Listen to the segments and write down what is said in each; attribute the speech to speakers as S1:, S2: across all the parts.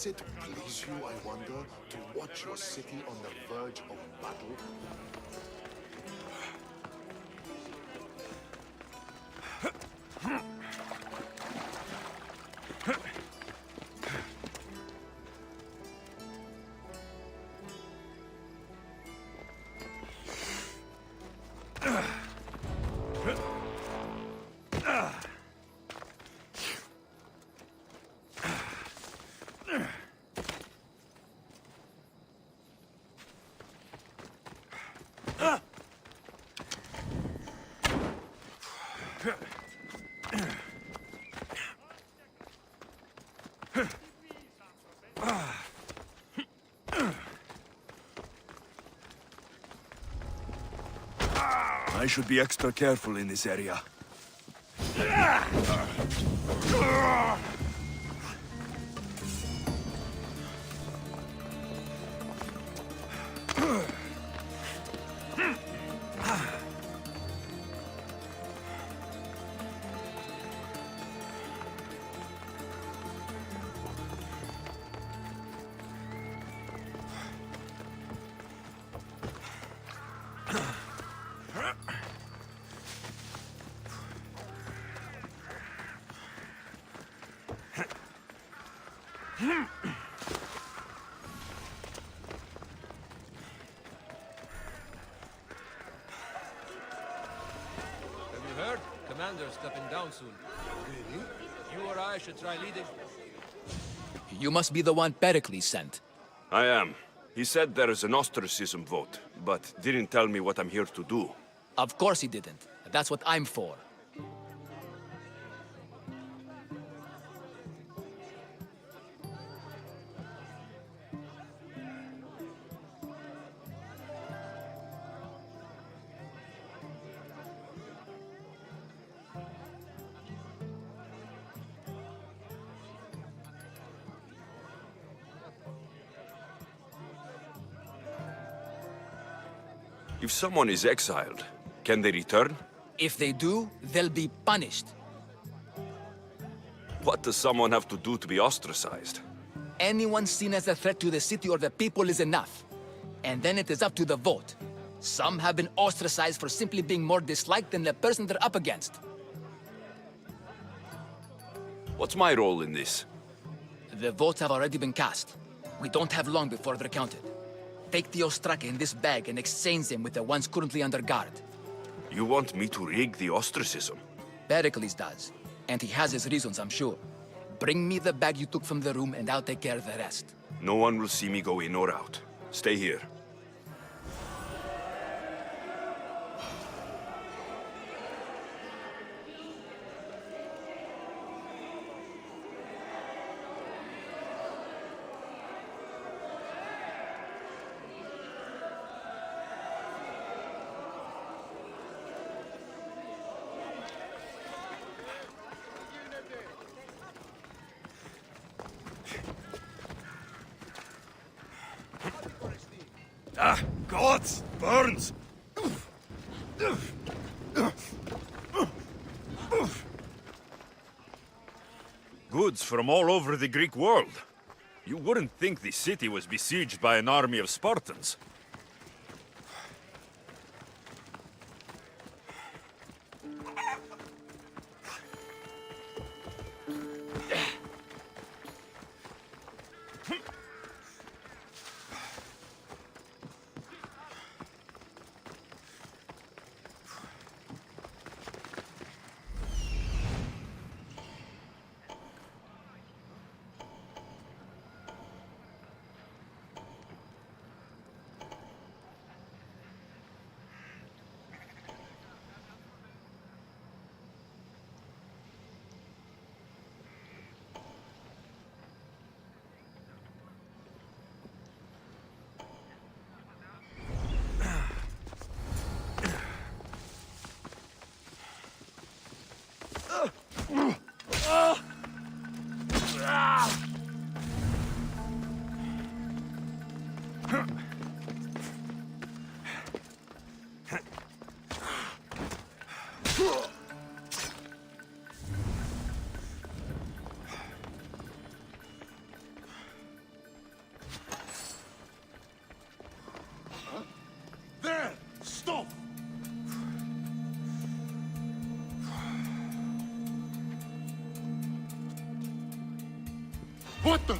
S1: Does it please you, I wonder, to watch your city on the verge of battle?
S2: I should be extra careful in this area.
S3: Commander's stepping down soon. Really? You or I should try leading.
S4: You must be the one Pericles sent.
S2: I am. He said there is an ostracism vote, but didn't tell me what I'm here to do.
S4: Of course he didn't. That's what I'm for.
S2: If someone is exiled, can they return?
S4: If they do, they'll be punished.
S2: What does someone have to do to be ostracized?
S4: Anyone seen as a threat to the city or the people is enough. And then it is up to the vote. Some have been ostracized for simply being more disliked than the person they're up against.
S2: What's my role in this?
S4: The votes have already been cast. We don't have long before they're counted. Take the Ostraka in this bag and exchange them with the ones currently under guard.
S2: You want me to rig the ostracism?
S4: Pericles does. And he has his reasons, I'm sure. Bring me the bag you took from the room and I'll take care of the rest.
S2: No one will see me go in or out. Stay here. Ah, gods! Burns! Goods from all over the Greek world. You wouldn't think the city was besieged by an army of Spartans.
S1: What the?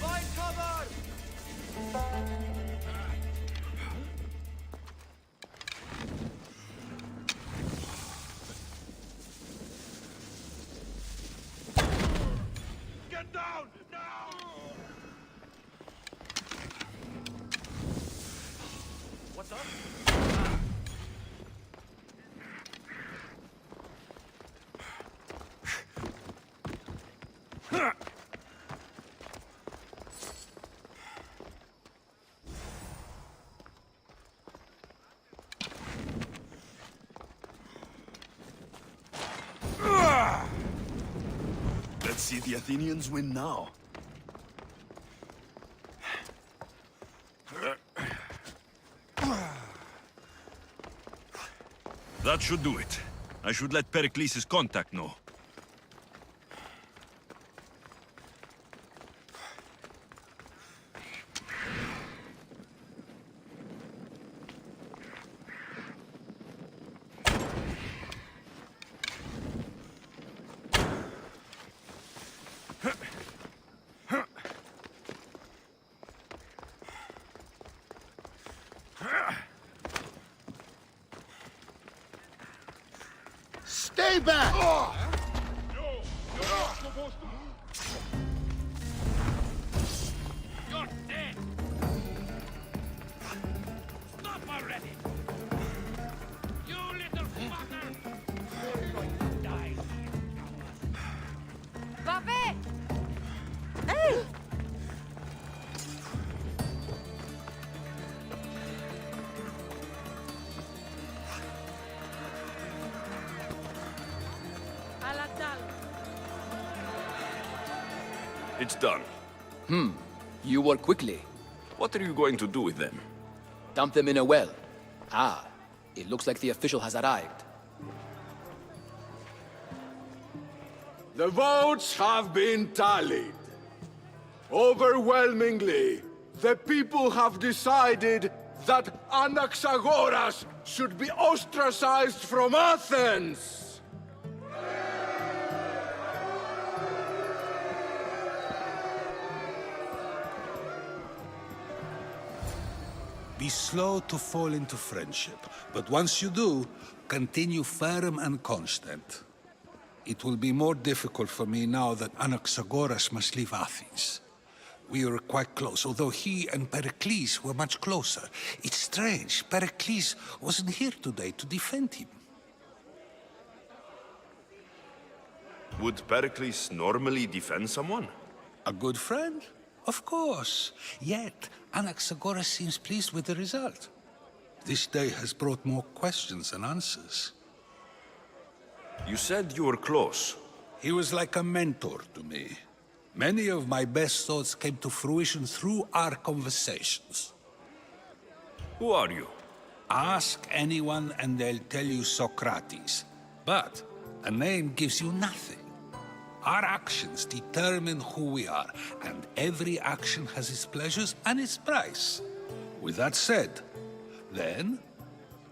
S3: Find cover!
S2: Get down! Now!
S3: What's up?
S2: Let's see the Athenians win now. That should do it. I should let Pericles' contact know.
S1: Stay back!
S3: You're dead! Stop already! You little fucker! You're going to die here, coward.
S5: Vabbè! Ehi! Alla dallo!
S2: It's done.
S4: You work quickly.
S2: What are you going to do with them?
S4: Dump them in a well. Ah, it looks like the official has arrived.
S6: The votes have been tallied. Overwhelmingly, the people have decided that Anaxagoras should be ostracized from Athens!
S7: Be slow to fall into friendship, but once you do, continue firm and constant. It will be more difficult for me now that Anaxagoras must leave Athens. We were quite close, although he and Pericles were much closer. It's strange, Pericles wasn't here today to defend him.
S2: Would Pericles normally defend someone?
S7: A good friend? Of course. Yet, Anaxagoras seems pleased with the result. This day has brought more questions than answers.
S2: You said you were close.
S7: He was like a mentor to me. Many of my best thoughts came to fruition through our conversations.
S2: Who are you?
S7: Ask anyone and they'll tell you Socrates. But a name gives you nothing. Our actions determine who we are, and every action has its pleasures and its price. With that said, then,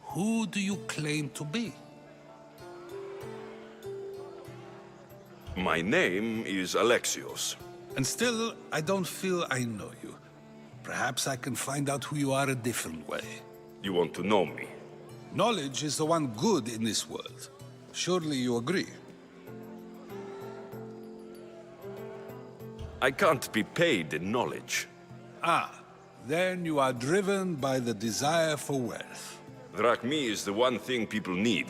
S7: who do you claim to be?
S2: My name is Alexios.
S7: And still, I don't feel I know you. Perhaps I can find out who you are a different way.
S2: You want to know me?
S7: Knowledge is the one good in this world. Surely you agree?
S2: I can't be paid in knowledge.
S7: Ah, then you are driven by the desire for wealth.
S2: Drachmi is the one thing people need,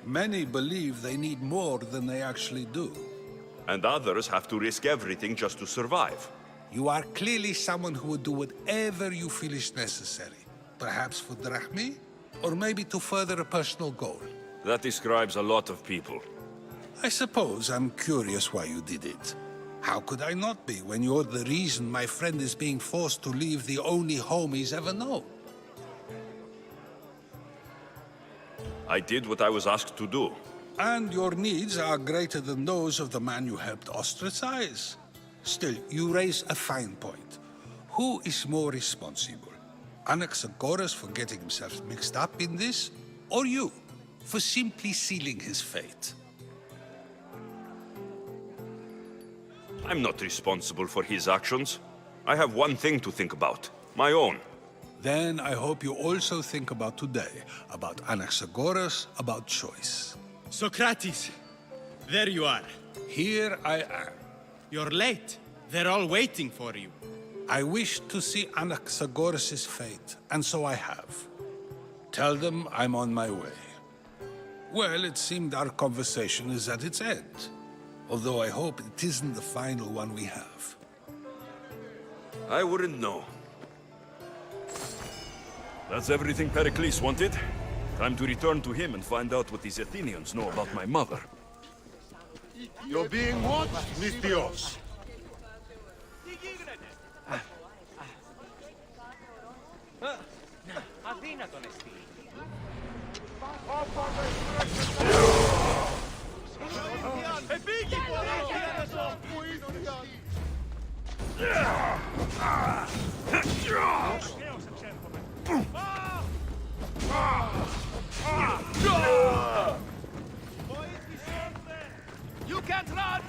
S7: Many believe they need more than they actually do.
S2: and others have to risk everything just to survive.
S7: You are clearly someone who would do whatever you feel is necessary. Perhaps for drachmi, or maybe to further a personal goal.
S2: That describes a lot of people.
S7: I suppose I'm curious why you did it. How could I not be when you're the reason my friend is being forced to leave the only home he's ever known?
S2: I did what I was asked to do.
S7: And your needs are greater than those of the man you helped ostracize. Still, you raise a fine point. Who is more responsible? Anaxagoras for getting himself mixed up in this, or you, for simply sealing his fate?
S2: I'm not responsible for his actions. I have one thing to think about, my own.
S7: Then I hope you also think about today, about Anaxagoras, about choice.
S8: Socrates, there you are.
S7: Here I am.
S8: You're late. They're all waiting for you.
S7: I wish to see Anaxagoras' fate, and so I have. Tell them I'm on my way. Well, it seemed our conversation is at its end. Although I hope it isn't the final one we have.
S2: I wouldn't know. That's everything Pericles wanted. Time to return to him and find out what these Athenians know about my mother.
S1: You're being watched, Misthios.
S3: You can't run!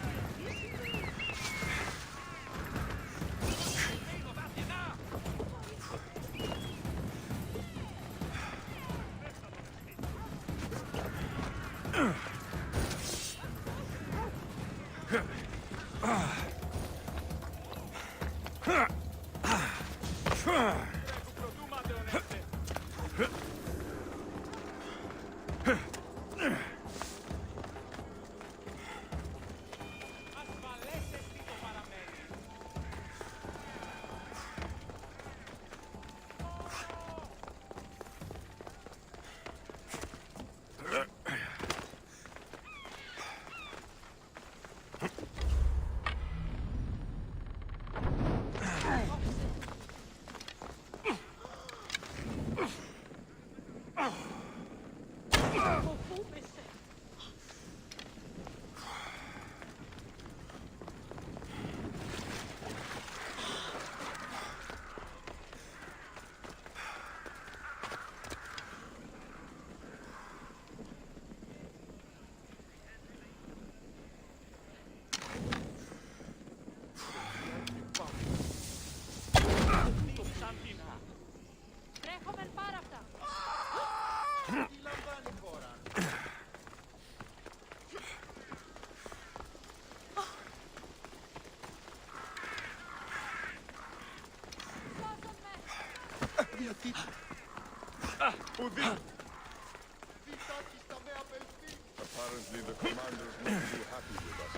S1: Apparently the commander's not too happy with us.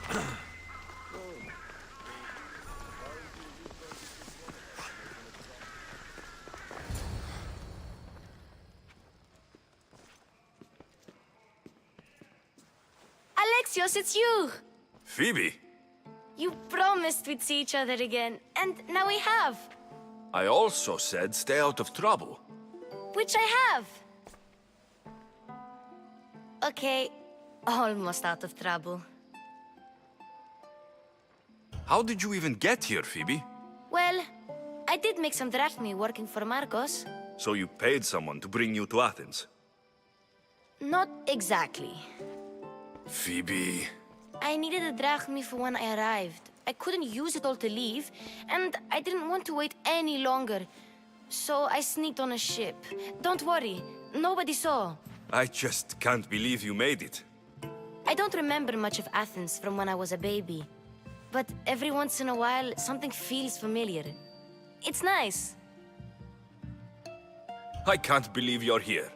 S9: Alexios, it's you!
S2: Phoebe!
S9: You promised we'd see each other again, and now we have.
S2: I also said stay out of trouble.
S9: Which I have. Okay, almost out of trouble.
S2: How did you even get here, Phoebe?
S9: Well, I did make some drachmi working for Marcos.
S2: So you paid someone to bring you to Athens?
S9: Not exactly.
S2: Phoebe...
S9: I needed a drachmi for when I arrived. I couldn't use it all to leave, and I didn't want to wait any longer. So I sneaked on a ship. Don't worry, nobody saw.
S2: I just can't believe you made it.
S9: I don't remember much of Athens from when I was a baby. But every once in a while, something feels familiar. It's nice.
S2: I can't believe you're here.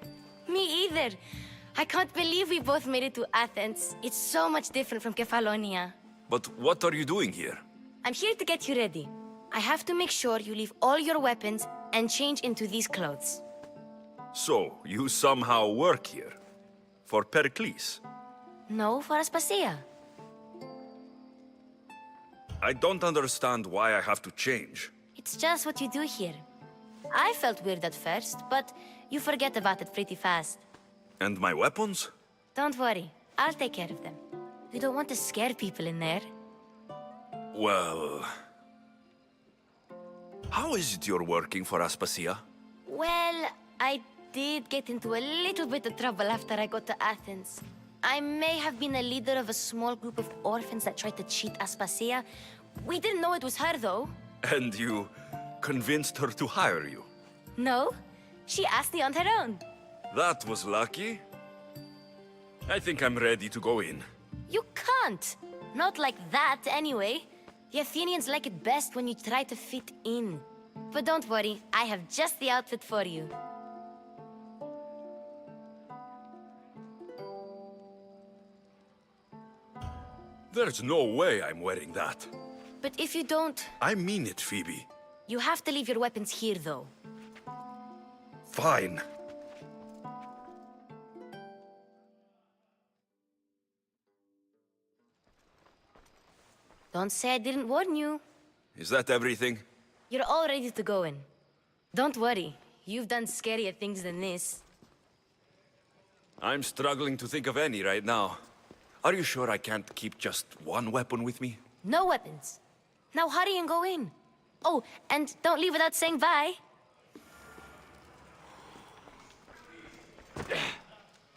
S9: Me either. I can't believe we both made it to Athens. It's so much different from Kefalonia.
S2: But what are you doing here?
S9: I'm here to get you ready. I have to make sure you leave all your weapons and change into these clothes.
S2: So, you somehow work here? For Pericles?
S9: No, for Aspasia.
S2: I don't understand why I have to change.
S9: It's just what you do here. I felt weird at first, but you forget about it pretty fast.
S2: And my weapons?
S9: Don't worry. I'll take care of them. We don't want to scare people in there.
S2: Well... How is it you're working for Aspasia?
S9: Well, I did get into a little bit of trouble after I got to Athens. I may have been a leader of a small group of orphans that tried to cheat Aspasia. We didn't know it was her, though.
S2: And you convinced her to hire you?
S9: No, she asked me on her own.
S2: That was lucky. I think I'm ready to go in.
S9: You can't. Not like that, anyway. The Athenians like it best when you try to fit in. But don't worry, I have just the outfit for you.
S2: There's no way I'm wearing that.
S9: But if you don't...
S2: I mean it, Phoebe.
S9: You have to leave your weapons here, though.
S2: Fine.
S9: Don't say I didn't warn you.
S2: Is that everything?
S9: You're all ready to go in. Don't worry, you've done scarier things than this.
S2: I'm struggling to think of any right now. Are you sure I can't keep just one weapon with me?
S9: No weapons. Now hurry and go in. Oh, and don't leave without saying bye.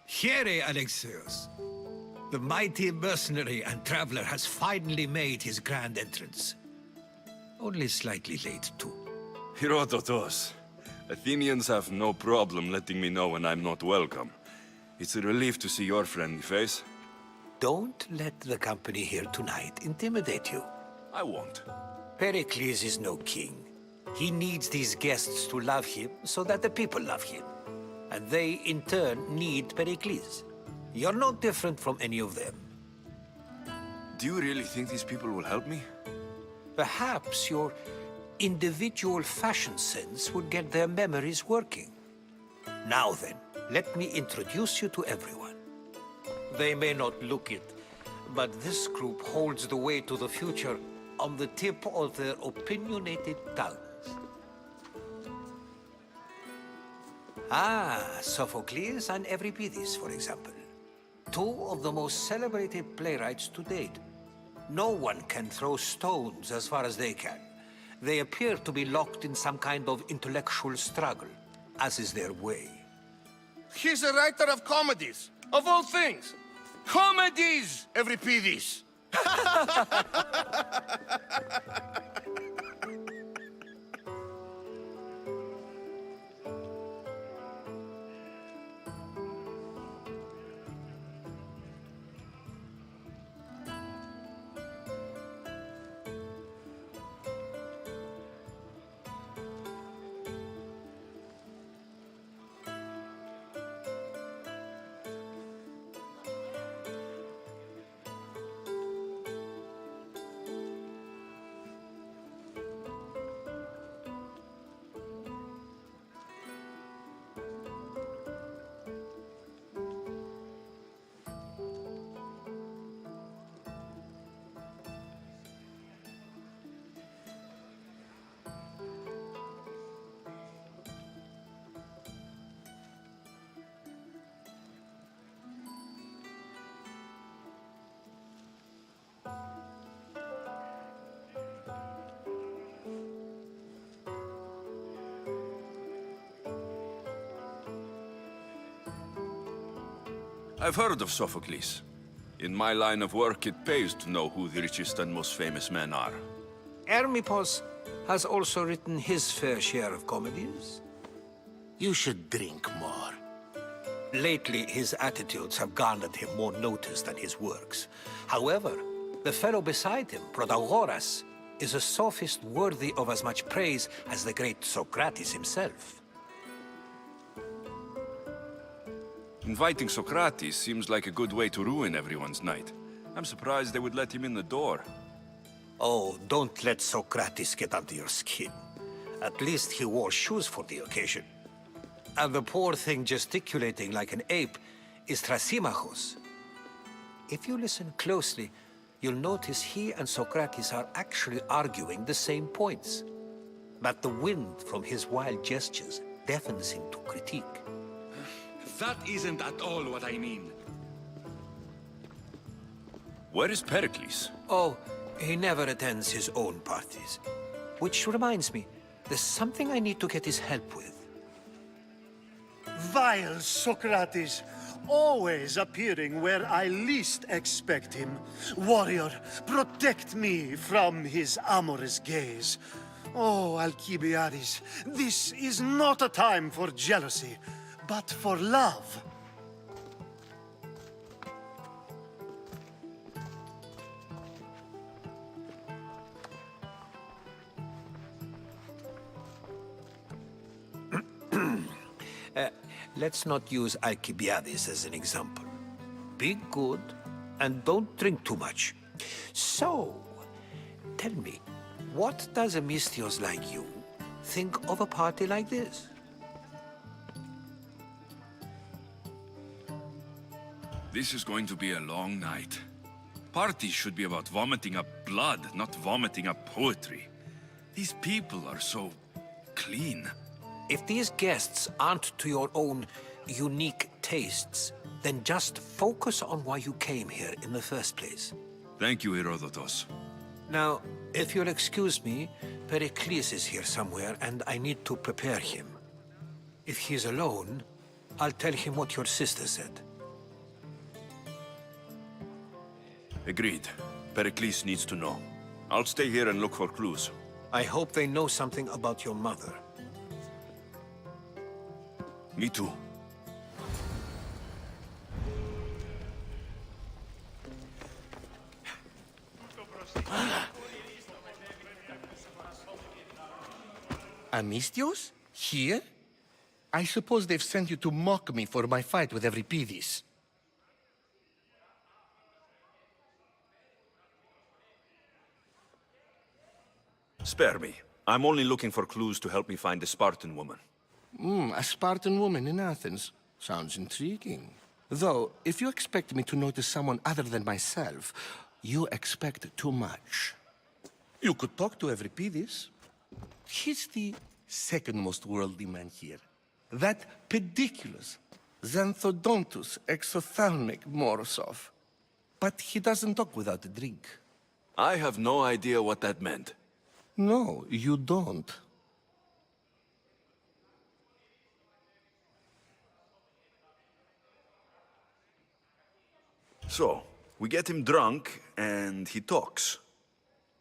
S10: Here, Alexios. The mighty mercenary and traveler has finally made his grand entrance. Only slightly late, too.
S2: Herodotos. Athenians have no problem letting me know when I'm not welcome. It's a relief to see your friendly face.
S10: Don't let the company here tonight intimidate you.
S2: I won't.
S10: Pericles is no king. He needs these guests to love him so that the people love him. And they, in turn, need Pericles. You're no different from any of them.
S2: Do you really think these people will help me?
S10: Perhaps your individual fashion sense would get their memories working. Now then, let me introduce you to everyone. They may not look it, but this group holds the way to the future on the tip of their opinionated tongues. Ah, Sophocles and Euripides, for example. Two of the most celebrated playwrights to date. No one can throw stones as far as they can. They appear to be locked in some kind of intellectual struggle, as is their way.
S6: He's a writer of comedies, of all things. Comedies, Euripides.
S2: I've heard of Sophocles. In my line of work, it pays to know who the richest and most famous men are.
S10: Hermippos has also written his fair share of comedies.
S11: You should drink more.
S10: Lately, his attitudes have garnered him more notice than his works. However, the fellow beside him, Protagoras, is a sophist worthy of as much praise as the great Socrates himself.
S2: Inviting Socrates seems like a good way to ruin everyone's night. I'm surprised they would let him in the door.
S10: Oh, don't let Socrates get under your skin. At least he wore shoes for the occasion. And the poor thing gesticulating like an ape is Thrasymachos. If you listen closely, you'll notice he and Socrates are actually arguing the same points. But the wind from his wild gestures deafens him to critique.
S7: That isn't at all what I mean.
S2: Where is Pericles?
S10: Oh, he never attends his own parties. Which reminds me, there's something I need to get his help with.
S12: Vile Socrates, always appearing where I least expect him. Warrior, protect me from his amorous gaze. Oh, Alcibiades, this is not a time for jealousy, but for love.
S10: Let's not use Alcibiades as an example. Be good, and don't drink too much. So, tell me, what does a Misthios like you think of a party like this?
S2: This is going to be a long night. Parties should be about vomiting up blood, not vomiting up poetry. These people are so clean.
S10: If these guests aren't to your own unique tastes, then just focus on why you came here in the first place.
S2: Thank you, Herodotus.
S10: Now, if you'll excuse me, Pericles is here somewhere, and I need to prepare him. If he's alone, I'll tell him what your sister said.
S2: Agreed. Pericles needs to know. I'll stay here and look for clues.
S10: I hope they know something about your mother.
S2: Me too.
S6: Amistios? Here? I suppose they've sent you to mock me for my fight with Euripides.
S2: Spare me. I'm only looking for clues to help me find a Spartan woman.
S6: A Spartan woman in Athens. Sounds intriguing. Though, if you expect me to notice someone other than myself, you expect too much. You could talk to Euripides. He's the second most worldly man here. That pediculous, xanthodontus exophthalmic Morosov. But he doesn't talk without a drink.
S2: I have no idea what that meant.
S6: No, you don't.
S2: So, we get him drunk, and he talks.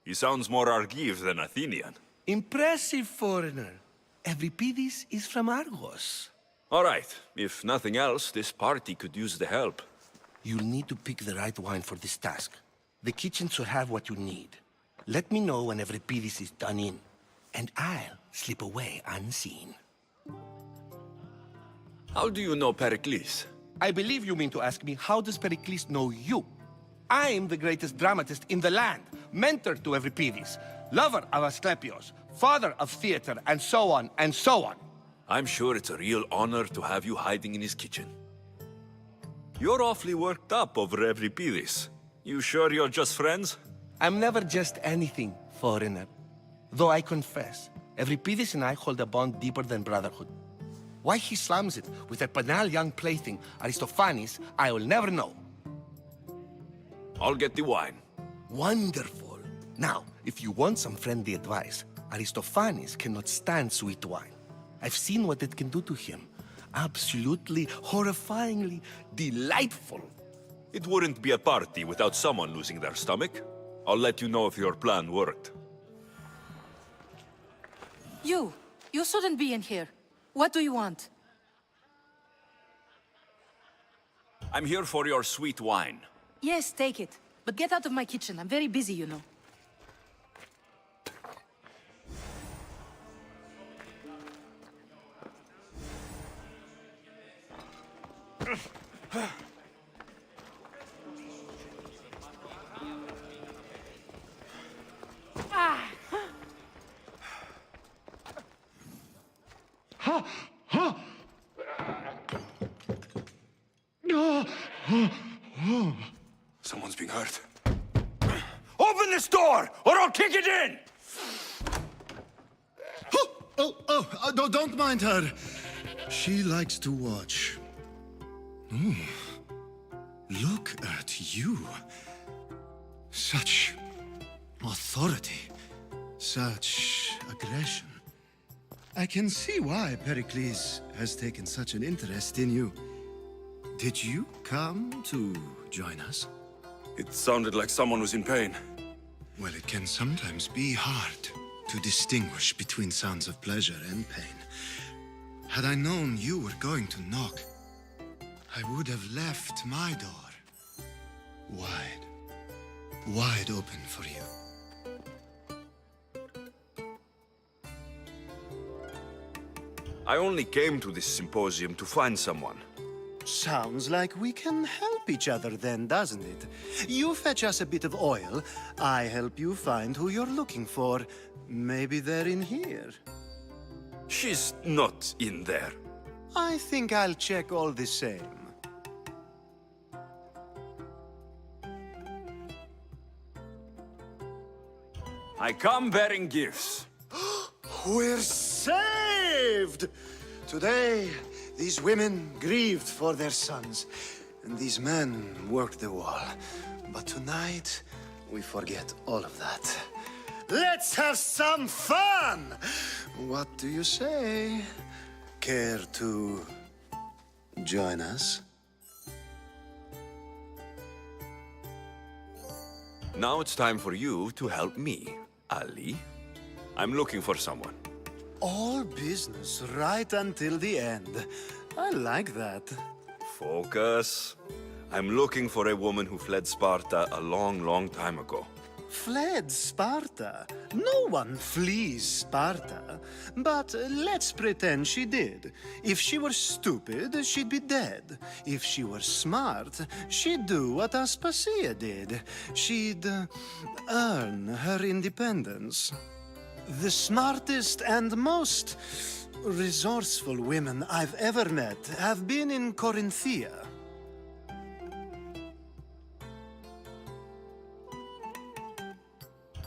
S2: He sounds more Argive than Athenian.
S6: Impressive, foreigner. Euripides is from Argos.
S2: All right. If nothing else, this party could use the help.
S6: You'll need to pick the right wine for this task. The kitchen should have what you need. Let me know when Euripides is done in, and I'll slip away unseen.
S2: How do you know Pericles?
S6: I believe you mean to ask me, how does Pericles know you? I'm the greatest dramatist in the land, mentor to Euripides, lover of Asclepios, father of theater, and so on, and so on.
S2: I'm sure it's a real honor to have you hiding in his kitchen. You're awfully worked up over Euripides. You sure you're just friends?
S6: I'm never just anything, foreigner. Though I confess, Euripides and I hold a bond deeper than brotherhood. Why he slams it with a banal young plaything, Aristophanes, I will never know.
S2: I'll get the wine.
S6: Wonderful. Now, if you want some friendly advice, Aristophanes cannot stand sweet wine. I've seen what it can do to him. Absolutely, horrifyingly delightful.
S2: It wouldn't be a party without someone losing their stomach. I'll let you know if your plan worked.
S5: You shouldn't be in here. What do you want?
S2: I'm here for your sweet wine.
S5: Yes, take it. But get out of my kitchen. I'm very busy, you know.
S2: Someone's being hurt. Open this door, or I'll kick it in!
S1: Don't mind her. She likes to watch. Look at you.
S12: Such authority, such aggression. I can see why Pericles has taken such an interest in you. Did you come to join us?
S2: It sounded like someone was in pain.
S12: Well, it can sometimes be hard to distinguish between sounds of pleasure and pain. Had I known you were going to knock, I would have left my door wide open for you.
S2: I only came to this symposium to find someone.
S12: Sounds like we can help each other then, doesn't it? You fetch us a bit of oil, I help you find who you're looking for. Maybe they're in here.
S2: She's not in there.
S12: I think I'll check all the same.
S2: I come bearing gifts.
S12: We're saved! Today, these women grieved for their sons, and these men worked the wall. But tonight, we forget all of that. Let's have some fun! What do you say? Care to join us?
S2: Now it's time for you to help me, Ali. I'm looking for someone.
S12: All business right until the end. I like that.
S2: Focus. I'm looking for a woman who fled Sparta a long, long time ago.
S12: Fled Sparta? No one flees Sparta. But let's pretend she did. If she were stupid, she'd be dead. If she were smart, she'd do what Aspasia did. She'd earn her independence. The smartest and most resourceful women I've ever met have been in Corinthia.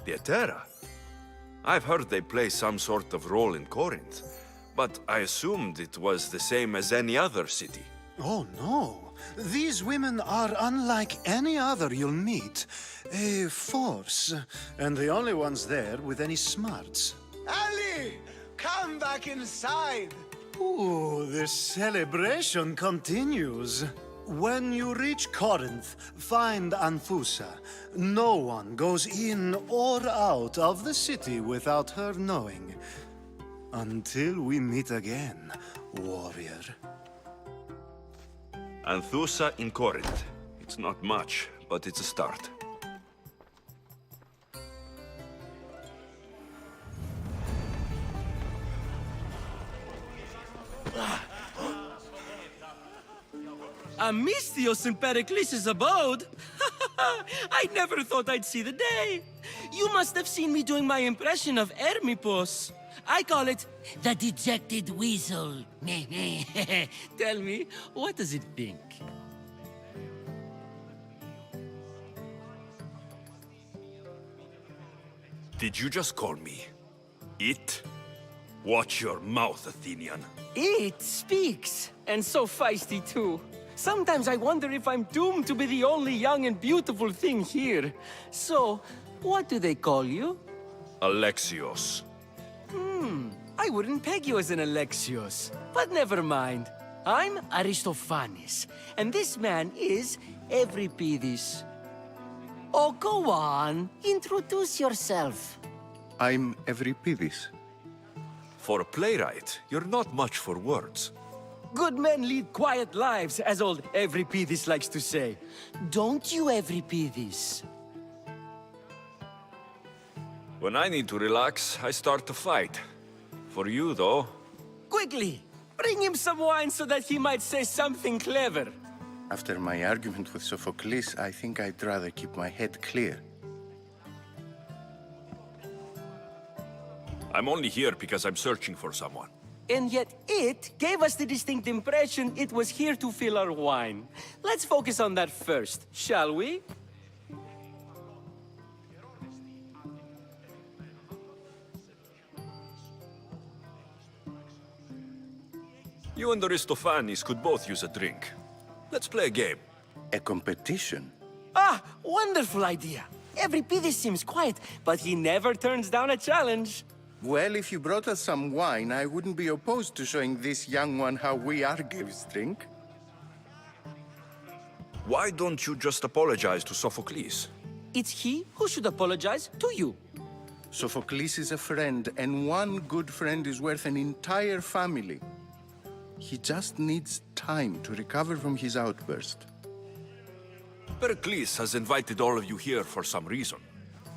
S2: Pietera? I've heard they play some sort of role in Corinth, but I assumed it was the same as any other city.
S12: Oh, no. These women are unlike any other you'll meet. A force, and the only ones there with any smarts. Ali! Come back inside! Ooh, the celebration continues. When you reach Corinth, find Anthusa. No one goes in or out of the city without her knowing. Until we meet again, warrior.
S2: Anthusa in Corinth. It's not much, but it's a start.
S13: Amistios in Pericles' abode? I never thought I'd see the day. You must have seen me doing my impression of Hermippos. I call it the dejected weasel. Tell me, what does it think?
S2: Did you just call me it? Watch your mouth, Athenian.
S13: It speaks, and so feisty too. Sometimes I wonder if I'm doomed to be the only young and beautiful thing here. So, what do they call you?
S2: Alexios.
S13: I wouldn't peg you as an Alexios, but never mind. I'm Aristophanes, and this man is Euripides. Oh, go on. Introduce yourself.
S6: I'm Euripides.
S2: For a playwright, you're not much for words.
S13: Good men lead quiet lives, as old Euripides likes to say. Don't you, Euripides?
S2: When I need to relax, I start to fight. For you, though...
S13: Quickly! Bring him some wine so that he might say something clever.
S6: After my argument with Sophocles, I think I'd rather keep my head clear.
S2: I'm only here because I'm searching for someone.
S13: And yet it gave us the distinct impression it was here to fill our wine. Let's focus on that first, shall we?
S2: You and Aristophanes could both use a drink. Let's play a game.
S6: A competition?
S13: Ah, wonderful idea. Euripidis seems quiet, but he never turns down a challenge.
S6: Well, if you brought us some wine, I wouldn't be opposed to showing this young one how we Argives drink.
S2: Why don't you just apologize to Sophocles?
S13: It's he who should apologize to you.
S6: Sophocles is a friend, and one good friend is worth an entire family. He just needs time to recover from his outburst.
S2: Pericles has invited all of you here for some reason.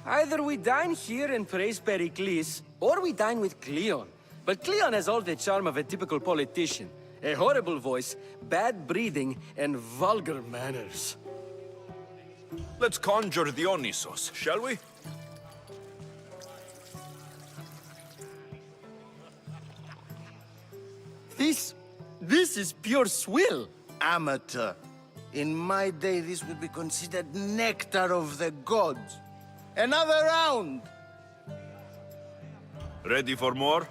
S13: Either we dine here and praise Pericles, or we dine with Cleon. But Cleon has all the charm of a typical politician. A horrible voice, bad breeding, and vulgar manners.
S2: Let's conjure Dionysos, shall we?
S13: This is pure swill.
S6: Amateur. In my day, this would be considered nectar of the gods. Another round!
S2: Ready for more?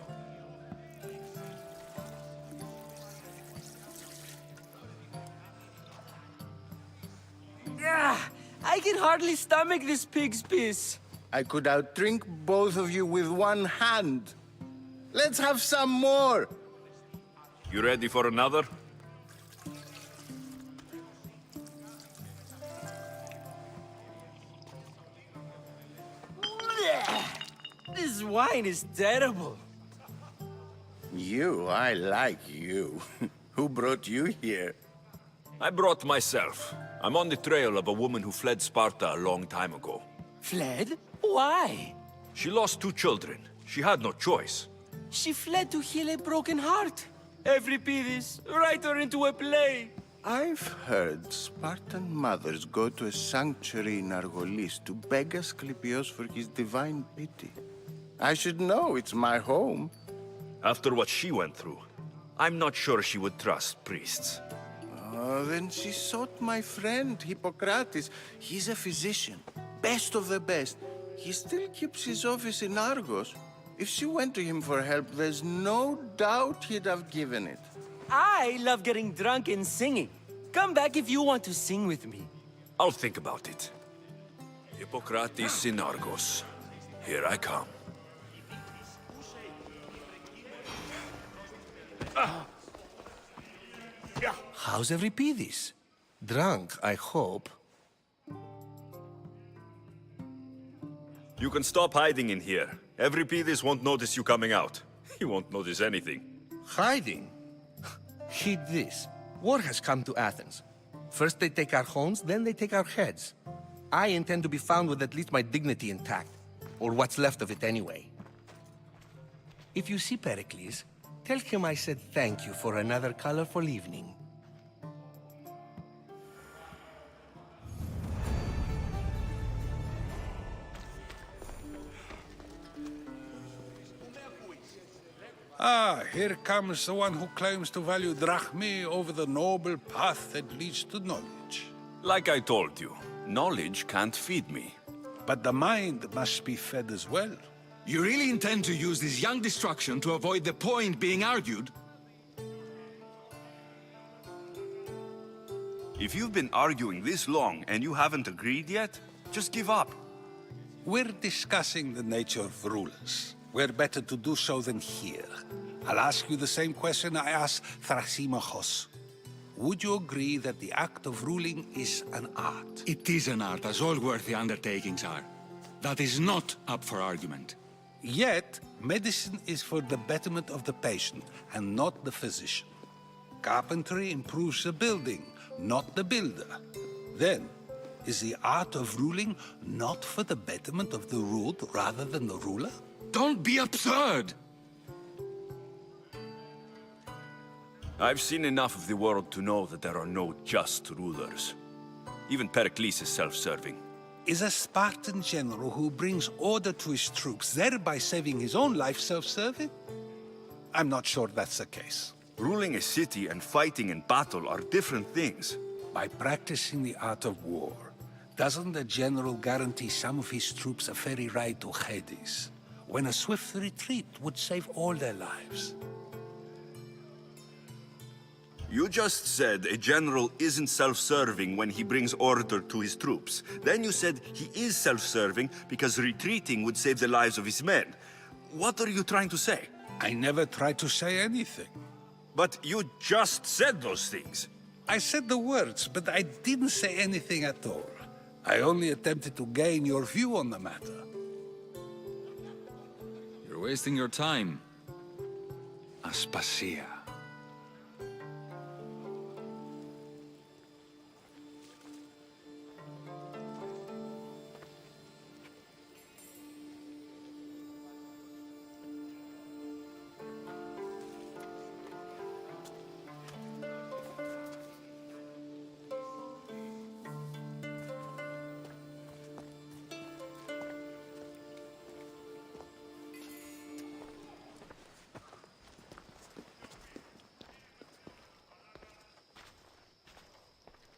S13: I can hardly stomach this pig's piss.
S6: I could outdrink both of you with one hand. Let's have some more!
S2: You ready for another?
S13: This wine is terrible.
S6: I like you. Who brought you here?
S2: I brought myself. I'm on the trail of a woman who fled Sparta a long time ago.
S13: Fled? Why?
S2: She lost 2 children. She had no choice.
S13: She fled to heal a broken heart. Euripidis, write her into a play.
S6: I've heard Spartan mothers go to a sanctuary in Argolis to beg Asclepios for his divine pity. I should know, it's my home.
S2: After what she went through, I'm not sure she would trust priests.
S6: Oh, then she sought my friend, Hippocrates. He's a physician, best of the best. He still keeps his office in Argos. If she went to him for help, there's no doubt he'd have given it.
S13: I love getting drunk and singing. Come back if you want to sing with me.
S2: I'll think about it. Hippocrates in Argos. Here I come.
S6: How's Euripidis? Drunk, I hope.
S2: You can stop hiding in here. Euripidis won't notice you coming out. He won't notice anything.
S6: Hiding? Heed this. War has come to Athens. First they take our homes, then they take our heads. I intend to be found with at least my dignity intact. Or what's left of it anyway. If you see Pericles, tell him I said thank you for another colorful evening.
S7: Ah, here comes the one who claims to value drachmae over the noble path that leads to knowledge.
S2: Like I told you, knowledge can't feed me.
S7: But the mind must be fed as well.
S14: You really intend to use this young destruction to avoid the point being argued?
S2: If you've been arguing this long and you haven't agreed yet, just give up.
S7: We're discussing the nature of rulers. Where better to do so than here? I'll ask you the same question I asked Thrasymachos. Would you agree that the act of ruling is an art?
S14: It is an art, as all worthy undertakings are. That is not up for argument.
S7: Yet, medicine is for the betterment of the patient, and not the physician. Carpentry improves the building, not the builder. Then, is the art of ruling not for the betterment of the ruled rather than the ruler?
S14: Don't be absurd!
S2: I've seen enough of the world to know that there are no just rulers. Even Pericles is self-serving.
S7: Is a Spartan general who brings order to his troops, thereby saving his own life, self-serving? I'm not sure that's the case.
S2: Ruling a city and fighting in battle are different things.
S7: By practicing the art of war, doesn't the general guarantee some of his troops a ferry ride to Hades, when a swift retreat would save all their lives?
S2: You just said a general isn't self-serving when he brings order to his troops. Then you said he is self-serving because retreating would save the lives of his men. What are you trying to say?
S7: I never tried to say anything.
S2: But you just said those things.
S7: I said the words, but I didn't say anything at all. I only attempted to gain your view on the matter.
S14: You're wasting your time. Aspasia.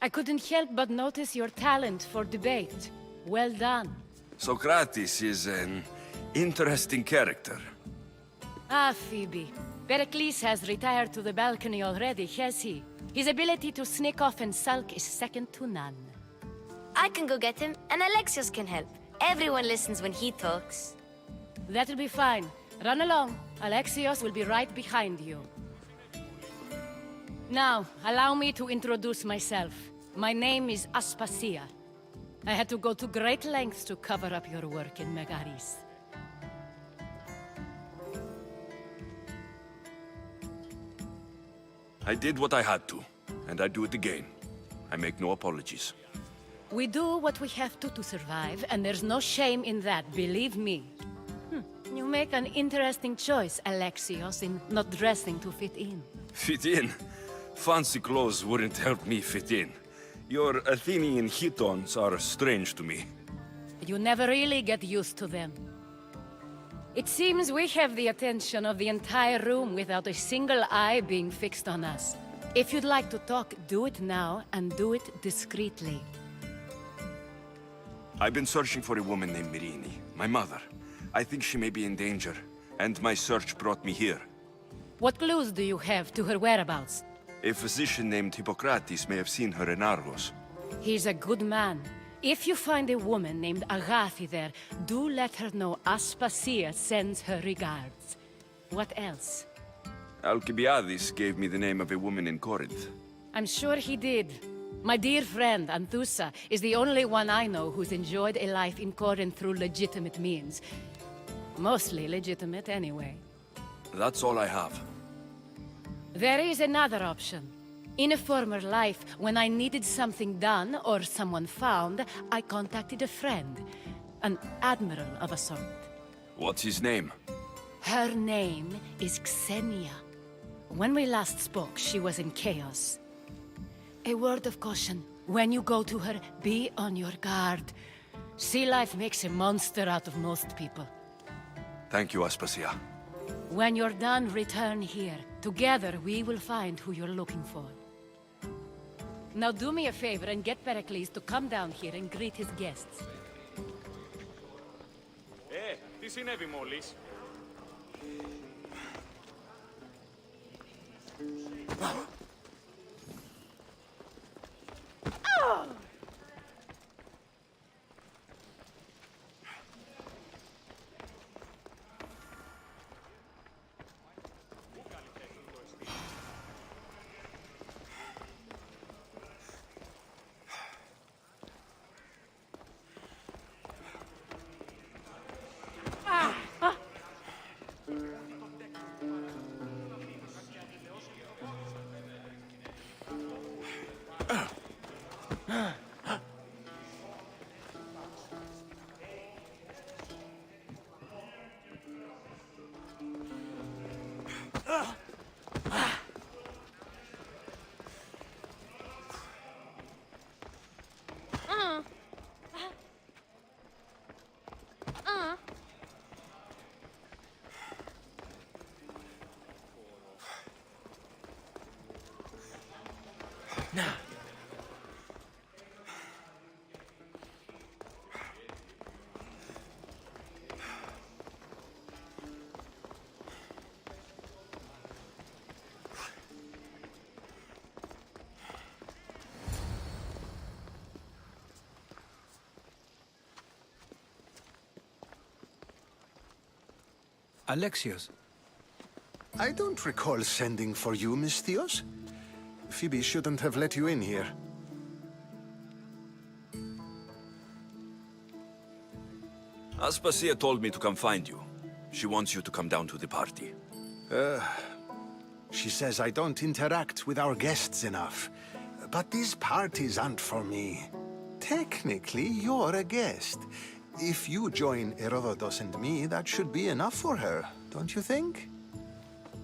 S15: I couldn't help but notice your talent for debate. Well done.
S2: Socrates is an interesting character.
S15: Ah, Phoebe. Pericles has retired to the balcony already, has he? His ability to sneak off and sulk is second to none.
S9: I can go get him, and Alexios can help. Everyone listens when he talks.
S15: That'll be fine. Run along. Alexios will be right behind you. Now, allow me to introduce myself. My name is Aspasia. I had to go to great lengths to cover up your work in Megaris.
S2: I did what I had to, and I do it again. I make no apologies.
S15: We do what we have to survive, and there's no shame in that, believe me. You make an interesting choice, Alexios, in not dressing to fit in.
S2: Fit in? Fancy clothes wouldn't help me fit in. Your Athenian chitons are strange to me.
S15: You never really get used to them. It seems we have the attention of the entire room without a single eye being fixed on us. If you'd like to talk, do it now, and do it discreetly.
S2: I've been searching for a woman named Myrine, my mother. I think she may be in danger, and my search brought me here.
S15: What clues do you have to her whereabouts?
S2: A physician named Hippocrates may have seen her in Argos.
S15: He's a good man. If you find a woman named Agathi there, do let her know Aspasia sends her regards. What else?
S2: Alcibiades gave me the name of a woman in Corinth.
S15: I'm sure he did. My dear friend, Anthusa, is the only one I know who's enjoyed a life in Corinth through legitimate means. Mostly legitimate, anyway.
S2: That's all I have.
S15: There is another option. In a former life, when I needed something done or someone found, I contacted a friend. An admiral of a sort.
S2: What's his name?
S15: Her name is Xenia. When we last spoke, she was in chaos. A word of caution. When you go to her, be on your guard. Sea life makes a monster out of most people.
S2: Thank you, Aspasia.
S15: When you're done, return here. Together, we will find who you're looking for. Now do me a favor and get Pericles to come down here and greet his guests.
S16: Τι συνέβη μόλις?
S10: Alexios.
S11: I don't recall sending for you, Misthios. Phoebe shouldn't have let you in here.
S2: Aspasia told me to come find you. She wants you to come down to the party.
S11: She says I don't interact with our guests enough. But these parties aren't for me. Technically, you're a guest. If you join Herodotus and me, that should be enough for her, don't you think?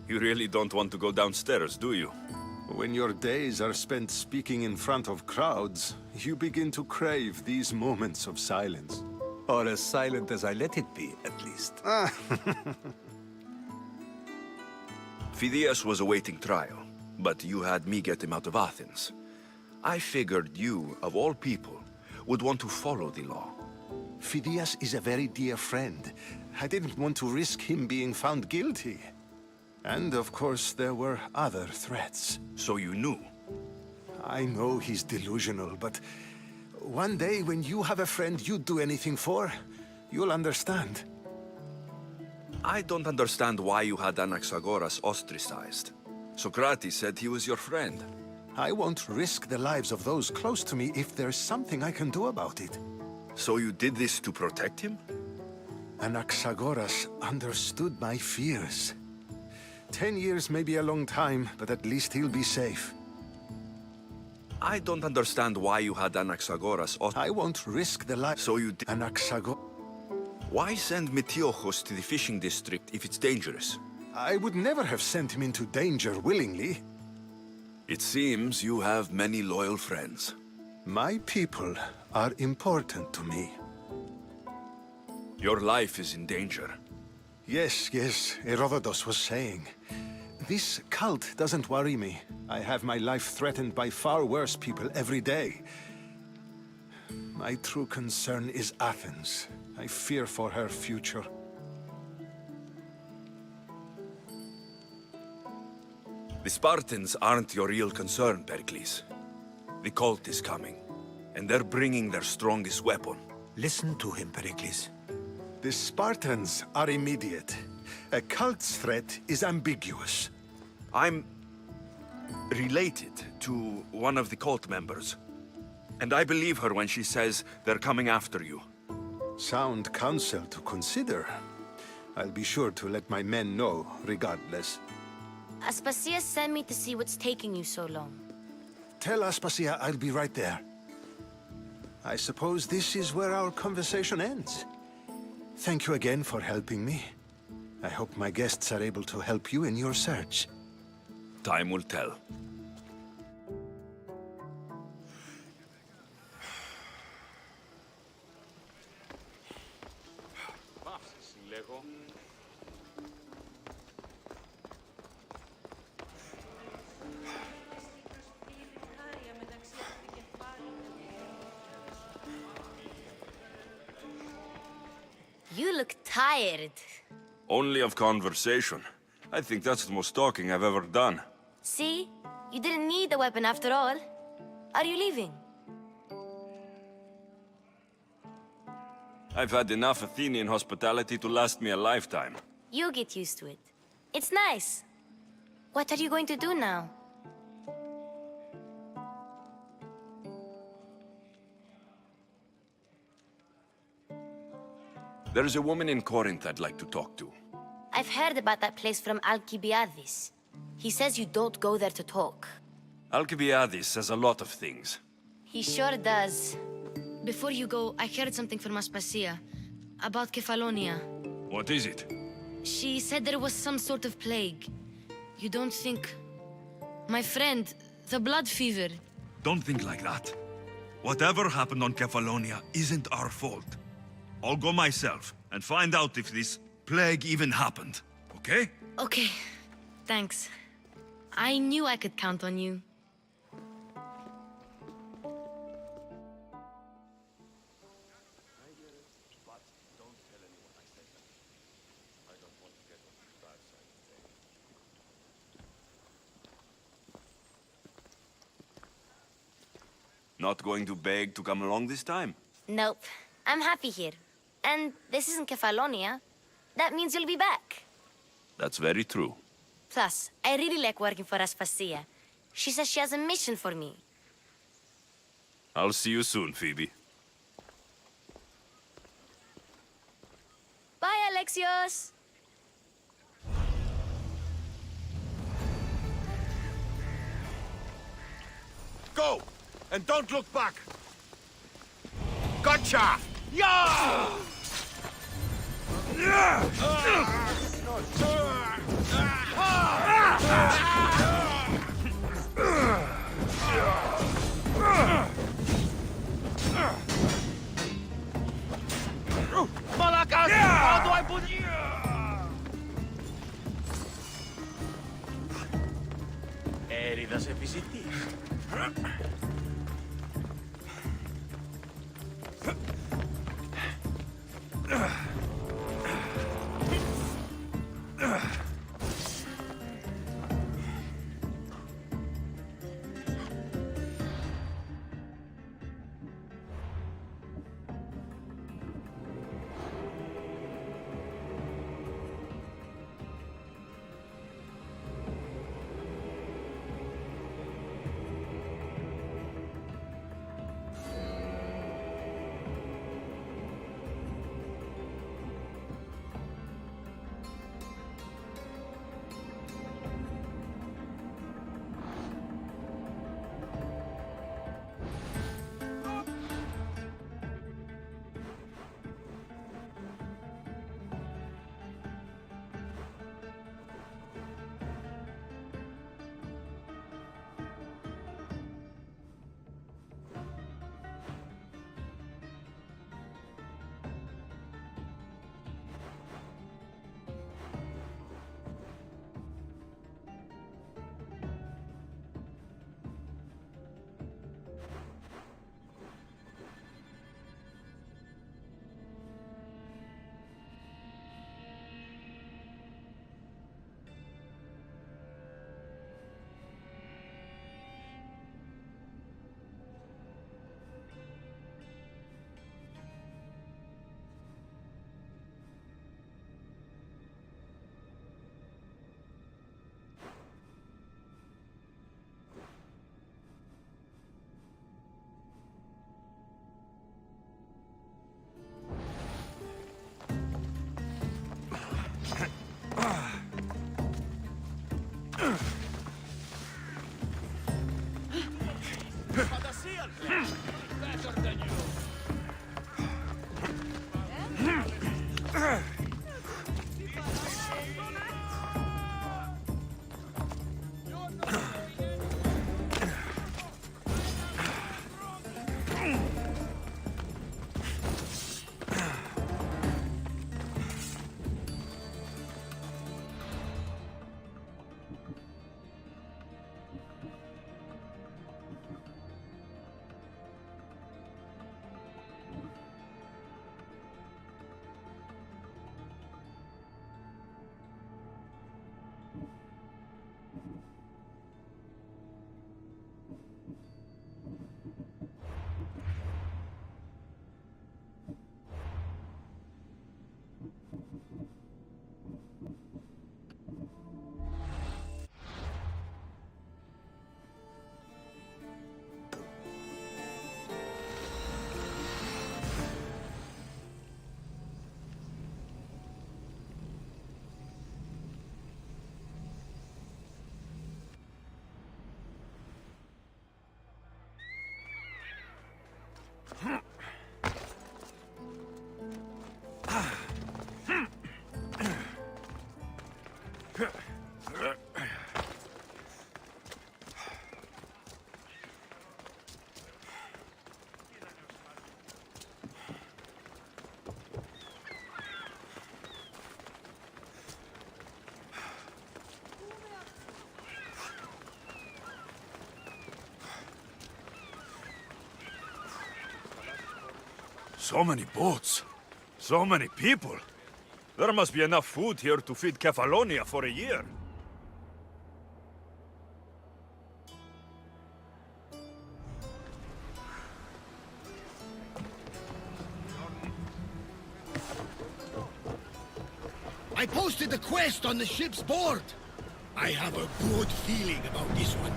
S2: You really don't want to go downstairs, do you?
S11: When your days are spent speaking in front of crowds, you begin to crave these moments of silence.
S10: Or as silent as I let it be, at least.
S2: Phidias was awaiting trial, but you had me get him out of Athens. I figured you, of all people, would want to follow the law.
S11: Phidias is a very dear friend. I didn't want to risk him being found guilty. And of course, there were other threats.
S2: So you knew?
S11: I know he's delusional, but one day when you have a friend you'd do anything for, you'll understand.
S2: I don't understand why you had Anaxagoras ostracized. Socrates said he was your friend.
S11: I won't risk the lives of those close to me if there's something I can do about it.
S2: So you did this to protect him?
S11: Anaxagoras understood my fears. 10 years may be a long time, but at least he'll be safe.
S2: I don't understand why you had Anaxagoras
S11: I won't risk the life.
S2: So you did. Why send Metiochos to the fishing district if it's dangerous?
S11: I would never have sent him into danger willingly.
S2: It seems you have many loyal friends.
S11: My people are important to me.
S2: Your life is in danger.
S11: Yes, Herodotus was saying. This cult doesn't worry me. I have my life threatened by far worse people every day. My true concern is Athens. I fear for her future.
S2: The Spartans aren't your real concern, Pericles. The cult is coming, and they're bringing their strongest weapon.
S10: Listen to him, Pericles.
S11: The Spartans are immediate. A cult's threat is ambiguous.
S2: I'm related to one of the cult members. And I believe her when she says they're coming after you.
S11: Sound counsel to consider. I'll be sure to let my men know, regardless.
S9: Aspasia sent me to see what's taking you so long.
S11: Tell Aspasia I'll be right there. I suppose this is where our conversation ends. Thank you again for helping me. I hope my guests are able to help you in your search.
S2: Time will tell.
S9: You look tired.
S2: Only of conversation. I think that's the most talking I've ever done.
S9: See? You didn't need the weapon after all. Are you leaving?
S2: I've had enough Athenian hospitality to last me a lifetime.
S9: You get used to it. It's nice. What are you going to do now?
S2: There's a woman in Corinth I'd like to talk to.
S9: I've heard about that place from Alcibiades. He says you don't go there to talk.
S2: Alcibiades says a lot of things.
S9: He sure does. Before you go, I heard something from Aspasia about Kefalonia.
S2: What is it?
S9: She said there was some sort of plague. You don't think... My friend, the blood fever.
S2: Don't think like that. Whatever happened on Kefalonia isn't our fault. I'll go myself and find out if this plague even happened, okay?
S9: Okay, thanks. I knew I could count on you.
S2: Not going to beg to come along this time?
S9: Nope. I'm happy here. And this isn't Kefalonia. That means you'll be back.
S2: That's very true.
S9: Plus, I really like working for Aspasia. She says she has a mission for me.
S2: I'll see you soon, Phoebe.
S9: Bye, Alexios!
S17: Go! And don't look back! Gotcha! Yeah!
S13: Malakas! How do I put...
S17: Έριδας επιζητής.
S2: So many boats. So many people. There must be enough food here to feed Kefalonia for a year.
S18: I posted the quest on the ship's board. I have a good feeling about this one.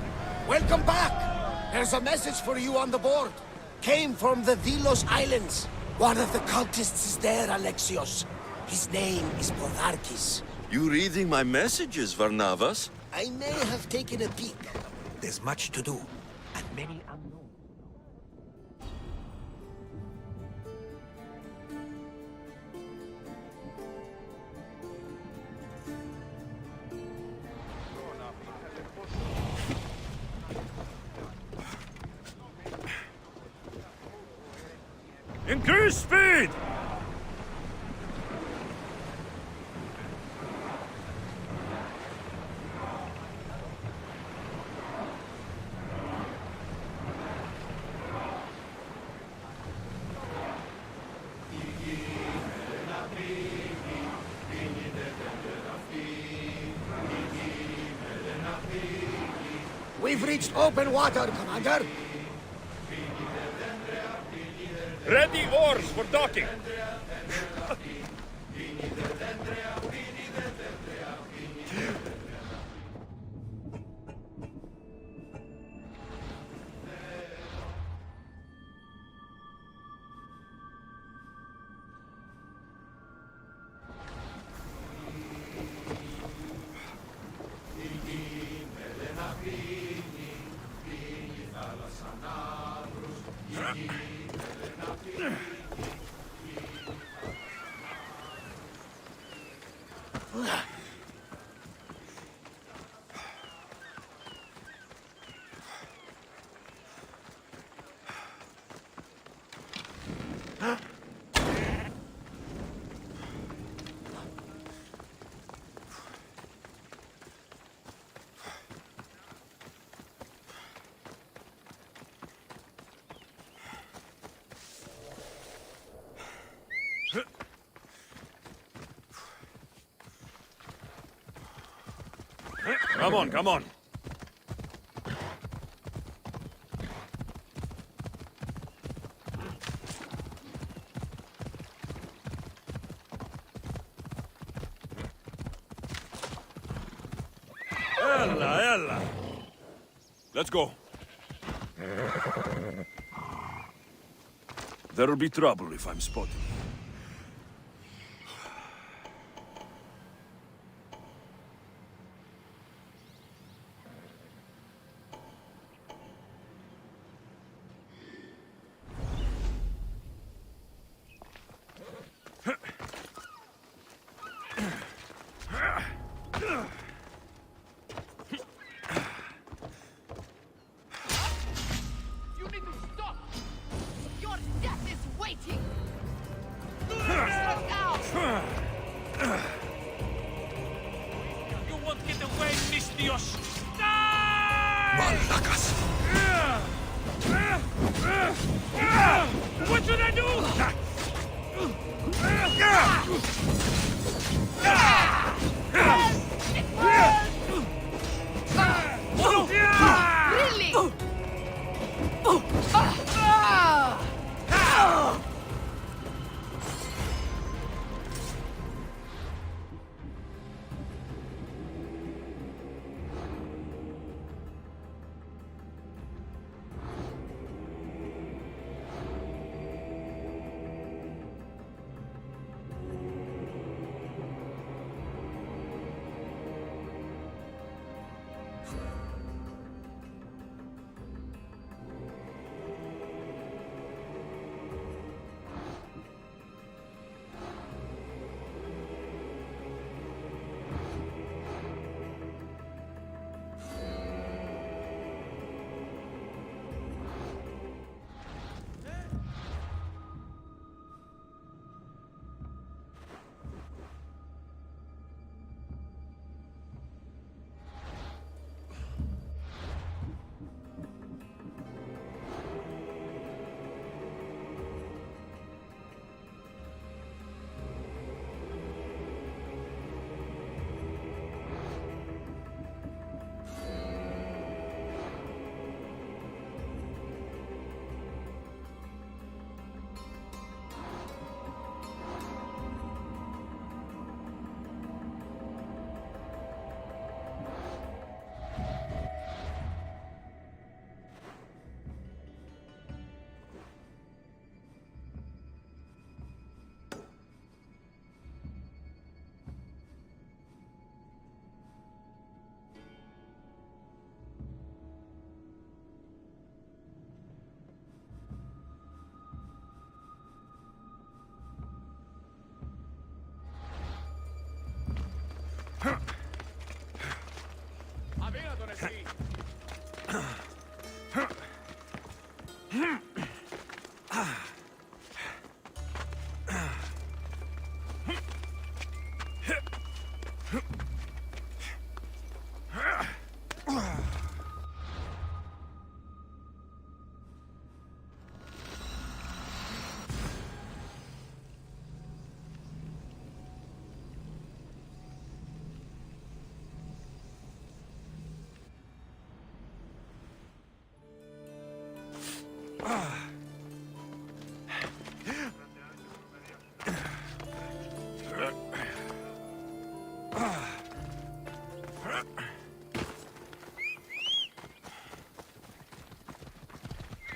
S19: Welcome back! There's a message for you on the board. Came from the Vilos Islands. One of the cultists is there, Alexios. His name is Podarkis.
S2: You reading my messages, Varnavas?
S19: I may have taken a peek.
S10: There's much to do, and many unknowns.
S17: Increase speed!
S19: We've reached open water, Commander.
S17: Ready oars for docking! Come on, come on. Ella. Let's go. There'll be trouble if I'm spotted.
S20: What should I do?
S5: Really?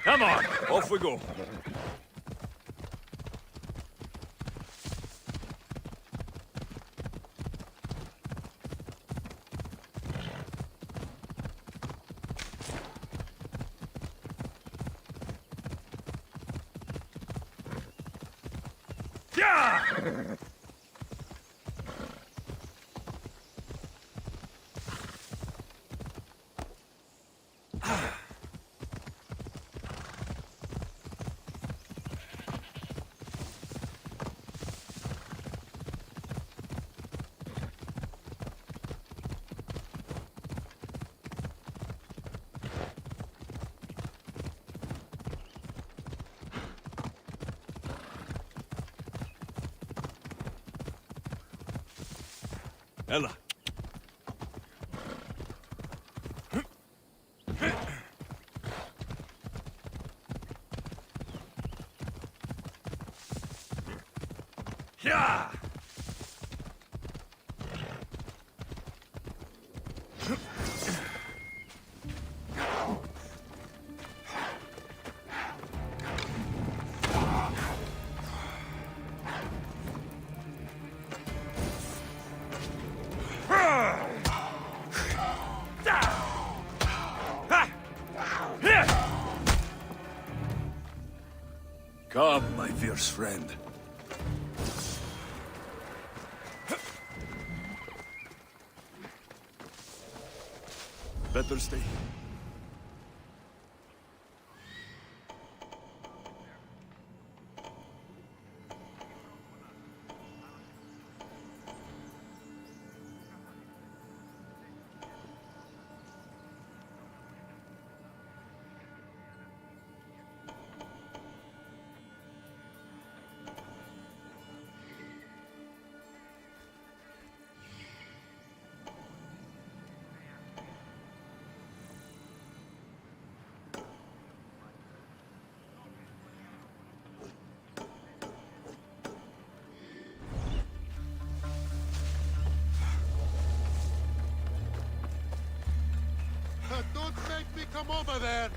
S17: Come on, off we go. Yeah! Ella. Yeah! Come, my fierce friend. Better stay.
S1: Don't make me come over there!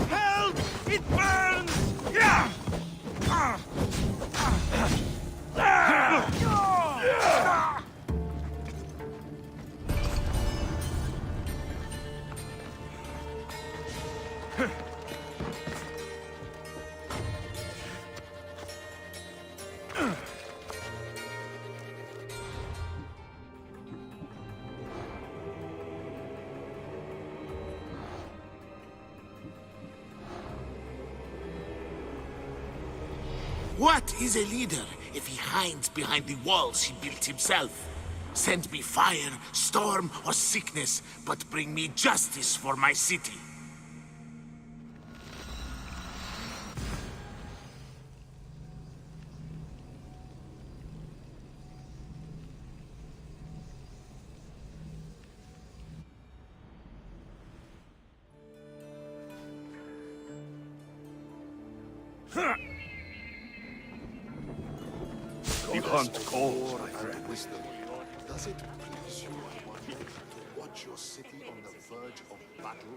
S20: Help! It burns! Yeah!
S18: What is a leader if he hides behind the walls he built himself? Send me fire, storm, or sickness, but bring me justice for my city.
S2: The hunt calls, my friend.
S1: Wisdom. Does it please you, I wonder, to watch your city on the verge of battle?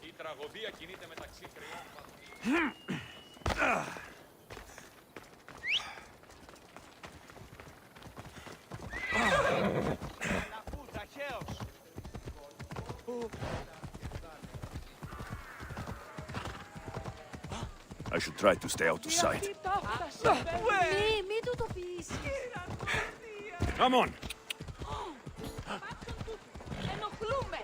S16: Η τραγωδία κινείται μεταξύ τριών.
S17: I should try to stay out of sight.
S5: Μην του το πεις.
S17: Come on!
S5: Ενοχλούμε.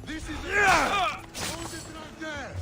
S1: This is it! Hold it right there!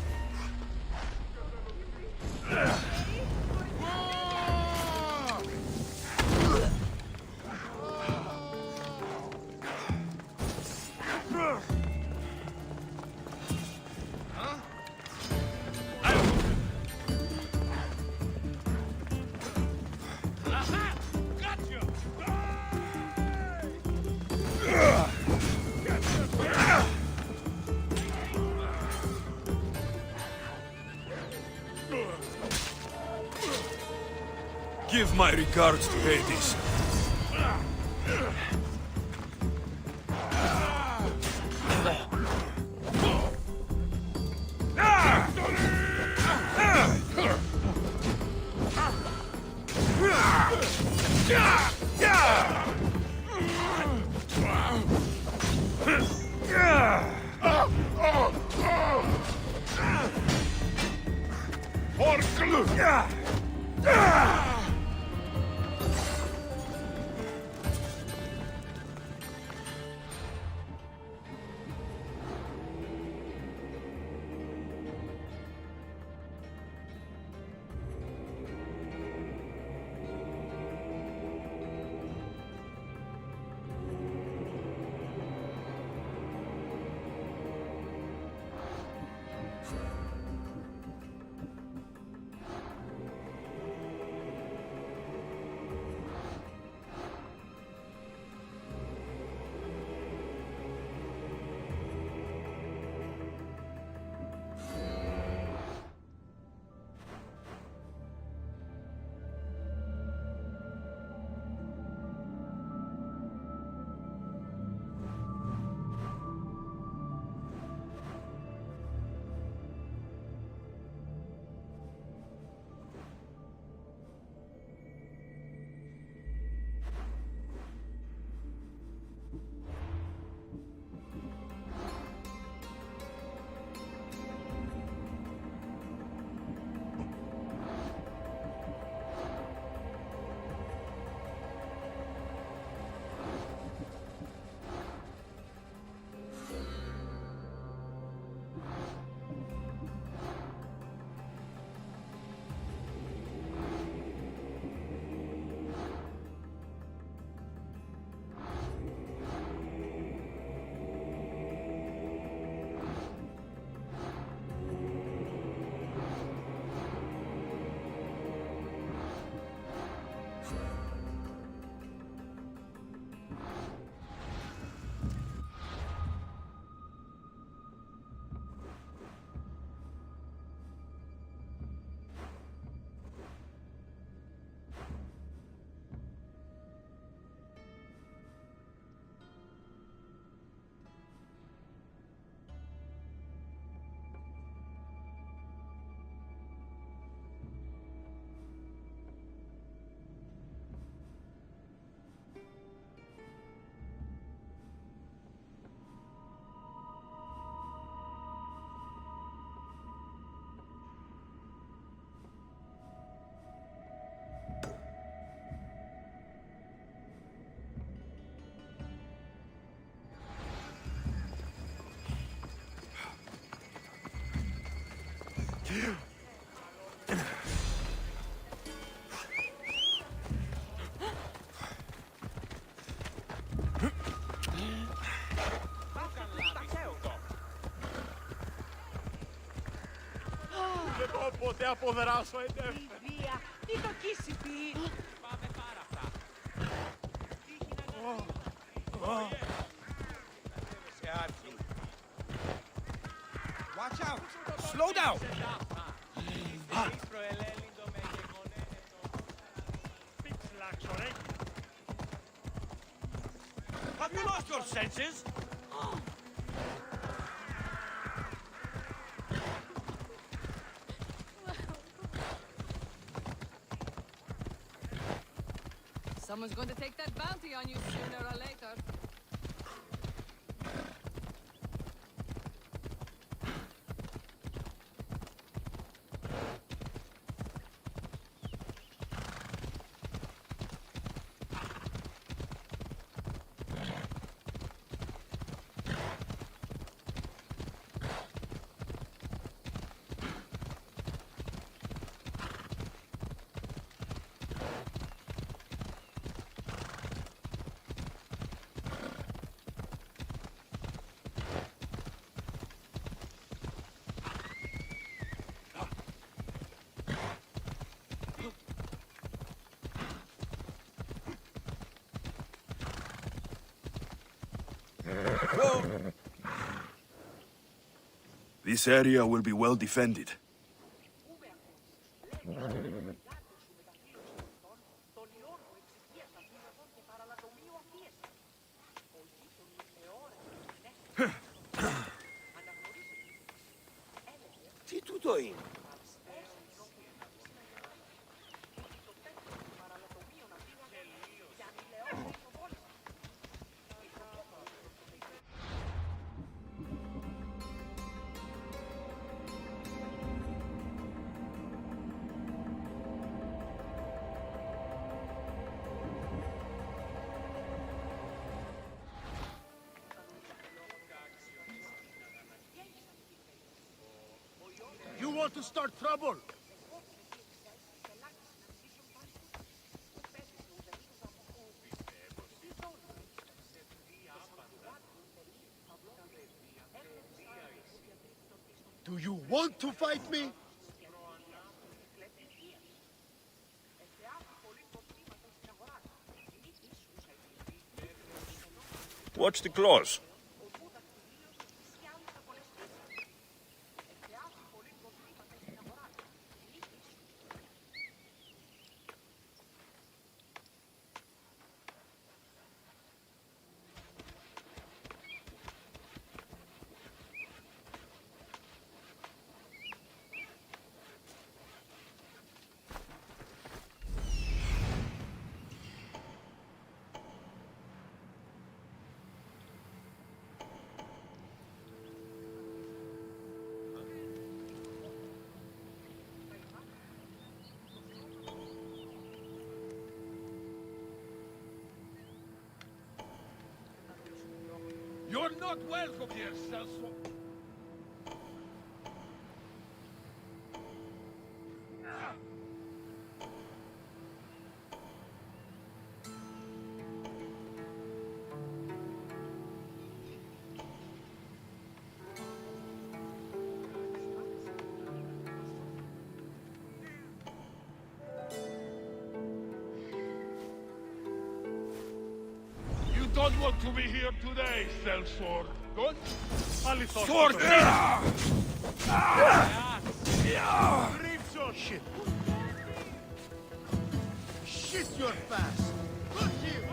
S17: Give my regards to Hades.
S20: Δεν μπορώ ποτέ αποδράσω,
S21: Βία, τι το κίσει πει.
S16: Πάμε πάρα αυτά.
S20: Watch out! Slow down!
S16: Have you lost your senses?
S21: Someone's going to take that bounty on you sooner or later.
S17: This area will be well defended.
S19: Τι τούτο είναι?
S20: You want to start trouble? Do you want to fight me?
S17: Watch the claws.
S20: You're not welcome here, Celso. You don't want to be here today, Celsor. Good?
S17: Sword!
S20: Ripso! Shit! Shit, you're fast! Look here!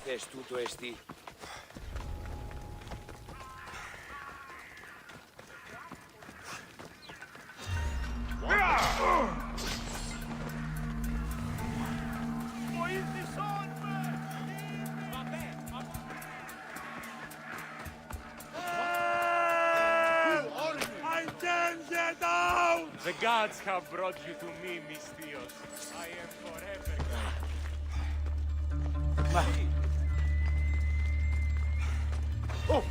S4: θες τούτο εστί.
S20: I can't get out! The gods have brought you to me, Mystios. I am forever Oh!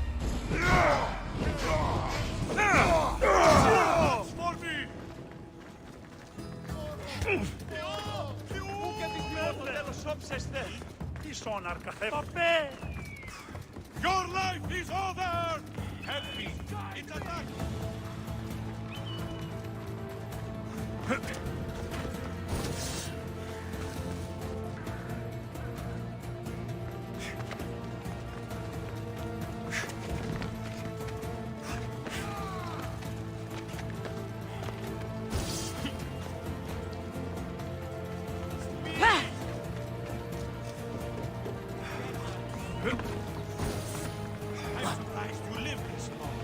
S20: For me! Πού και την κλαίω το τέλος όψεστε! Τι σώναρ καθέπαπε! Your life is over! Help me! It's attack! I'm surprised you live this long.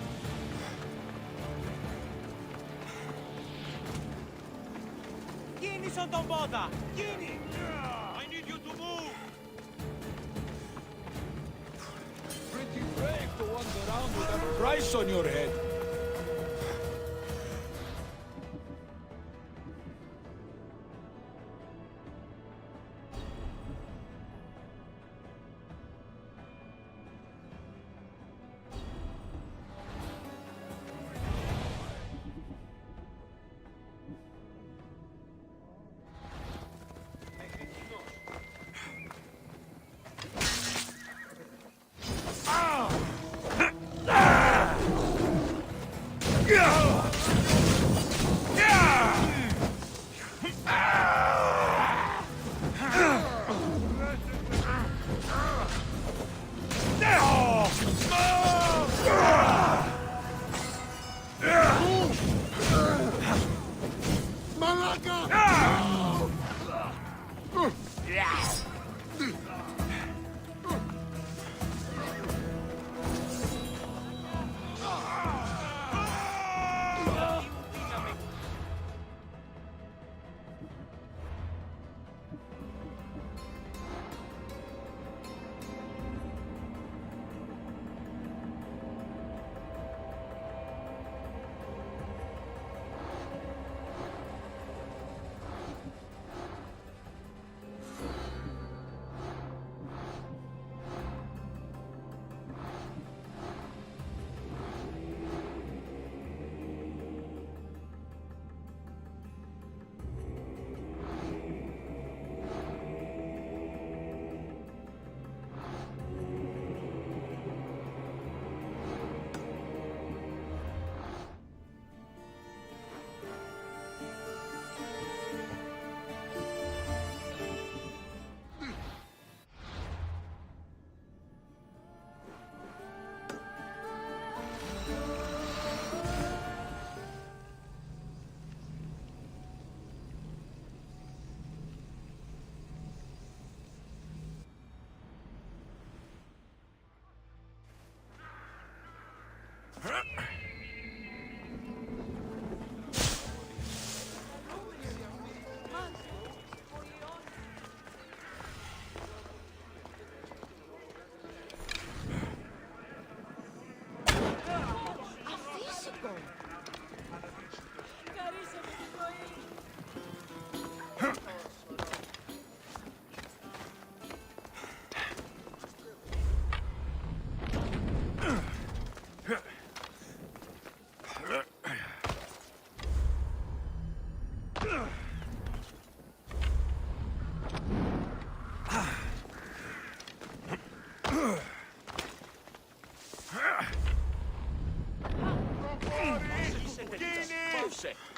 S16: Κίνησον τον πόδα!
S20: Gini! I need you to move!
S17: Pretty brave to wander around with a price on your head.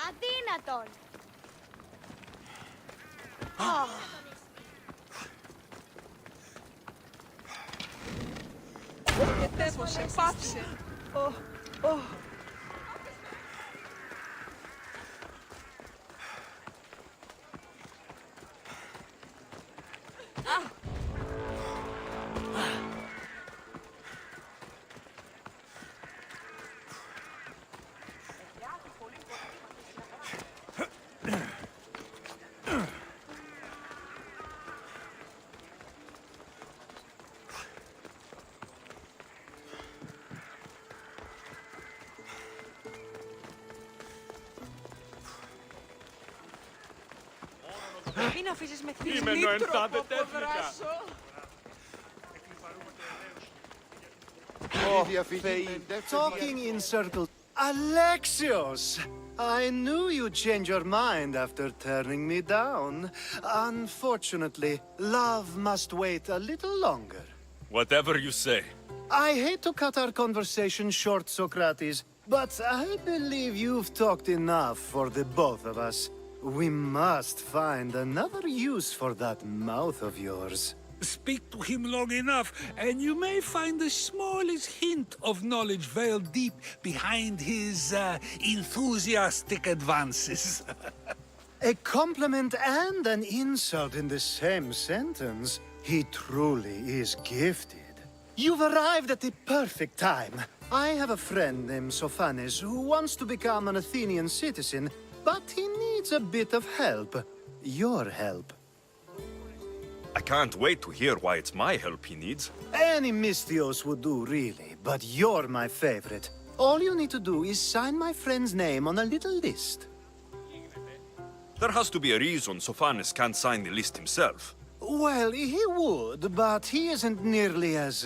S9: Αδύνατον!
S21: Τέπωσε, πάψε. Μην αφήσεις με
S17: Κείμενο ενθάδε τέθνικα.
S12: Talking in circles. Alexios! I knew you'd change your mind after turning me down. Unfortunately, love must wait a little longer.
S2: Whatever you say.
S12: I hate to cut our conversation short, Socrates, but I believe you've talked enough for the both of us. We must find another use for that mouth of yours.
S7: Speak to him long enough, and you may find the smallest hint of knowledge veiled deep behind his enthusiastic advances.
S12: A compliment and an insult in the same sentence. He truly is gifted. You've arrived at the perfect time. I have a friend named Sophanes who wants to become an Athenian citizen, but he needs a bit of help. Your help.
S2: I can't wait to hear why it's my help he needs.
S12: Any Mystios would do, really, but you're my favorite. All you need to do is sign my friend's name on a little list.
S2: There has to be a reason Sophanes can't sign the list himself.
S12: Well, he would, but he isn't nearly as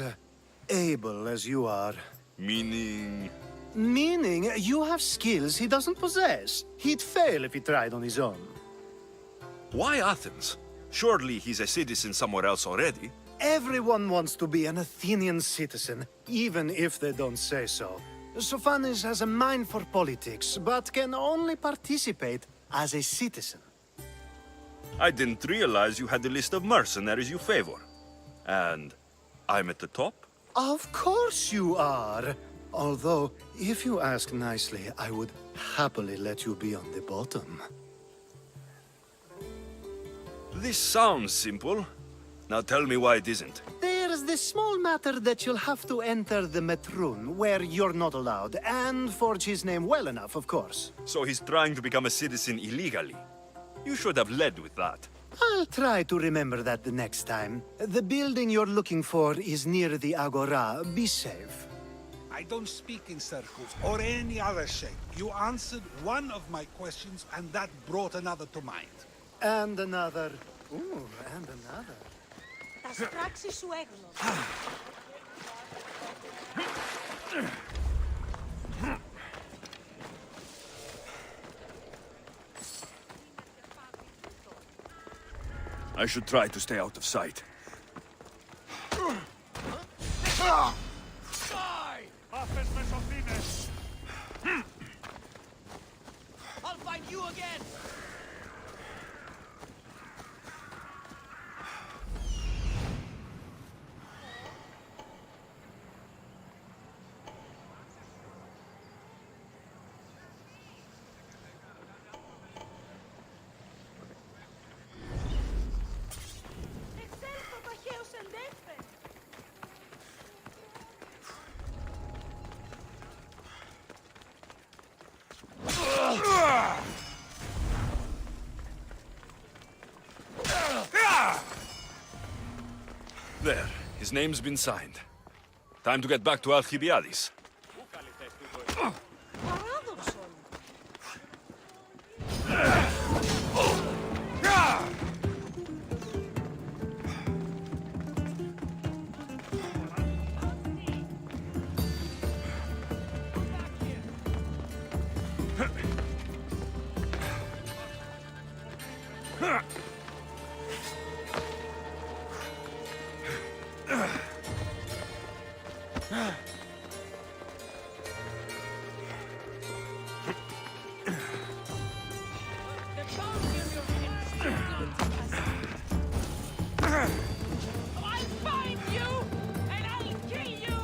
S12: able as you are.
S2: Meaning?
S12: Meaning, you have skills he doesn't possess. He'd fail if he tried on his own.
S2: Why Athens? Surely he's a citizen somewhere else already.
S12: Everyone wants to be an Athenian citizen, even if they don't say so. Sophanes has a mind for politics, but can only participate as a citizen.
S2: I didn't realize you had a list of mercenaries you favor. And I'm at the top?
S12: Of course you are. Although, if you ask nicely, I would happily let you be on the bottom.
S2: This sounds simple. Now tell me why it isn't.
S12: There's the small matter that you'll have to enter the Metroon, where you're not allowed, and forge his name well enough, of course.
S2: So he's trying to become a citizen illegally. You should have led with that.
S12: I'll try to remember that the next time. The building you're looking for is near the Agora. Be safe.
S7: I don't speak in circles or any other shape. You answered one of my questions, and that brought another to mind.
S12: And another. Ooh, and another.
S21: Τα στράξει σου έγνω.
S2: I should try to stay out of sight.
S20: Άφες μεσοθήνες!
S16: I'll find you again!
S2: There. His name's been signed. Time to get back to Alcibiades.
S21: I'll find you, and I'll kill you!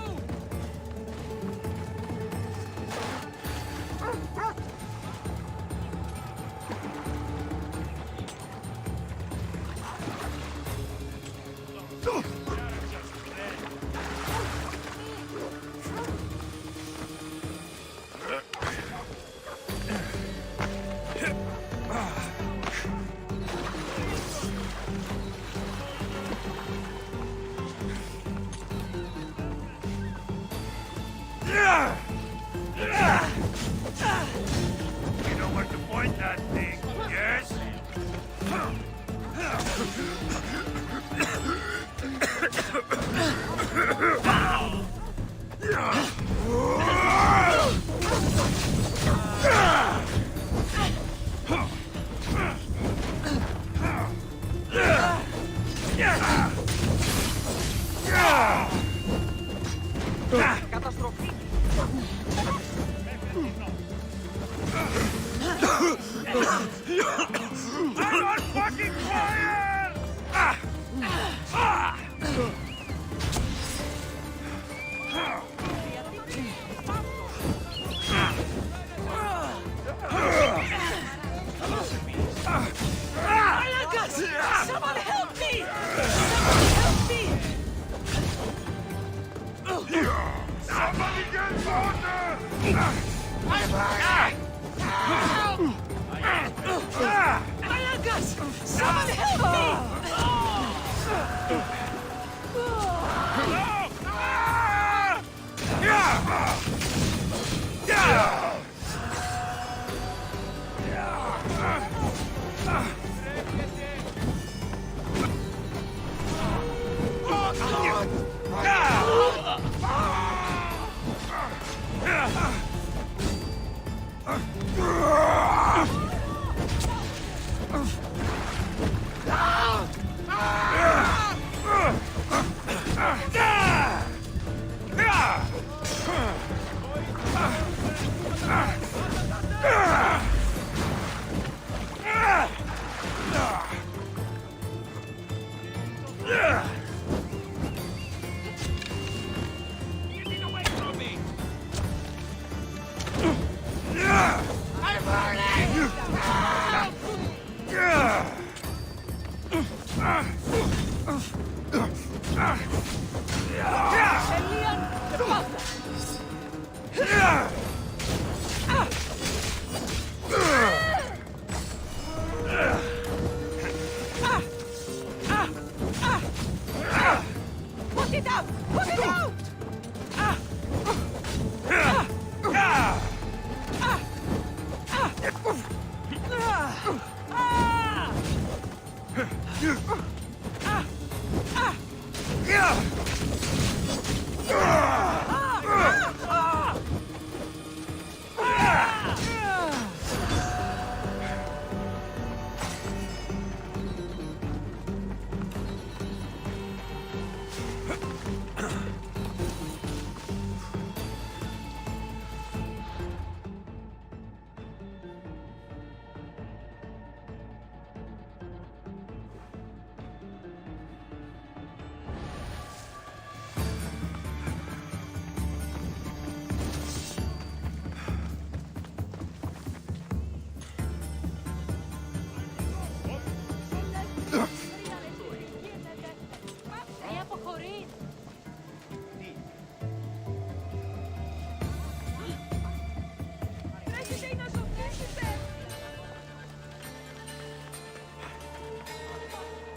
S20: I'm on fucking fire! Ah! Ah!
S13: Someone help me! Someone help me!
S20: Somebody get water!
S13: Malagas! Someone help me!
S21: Put it out! Put it out!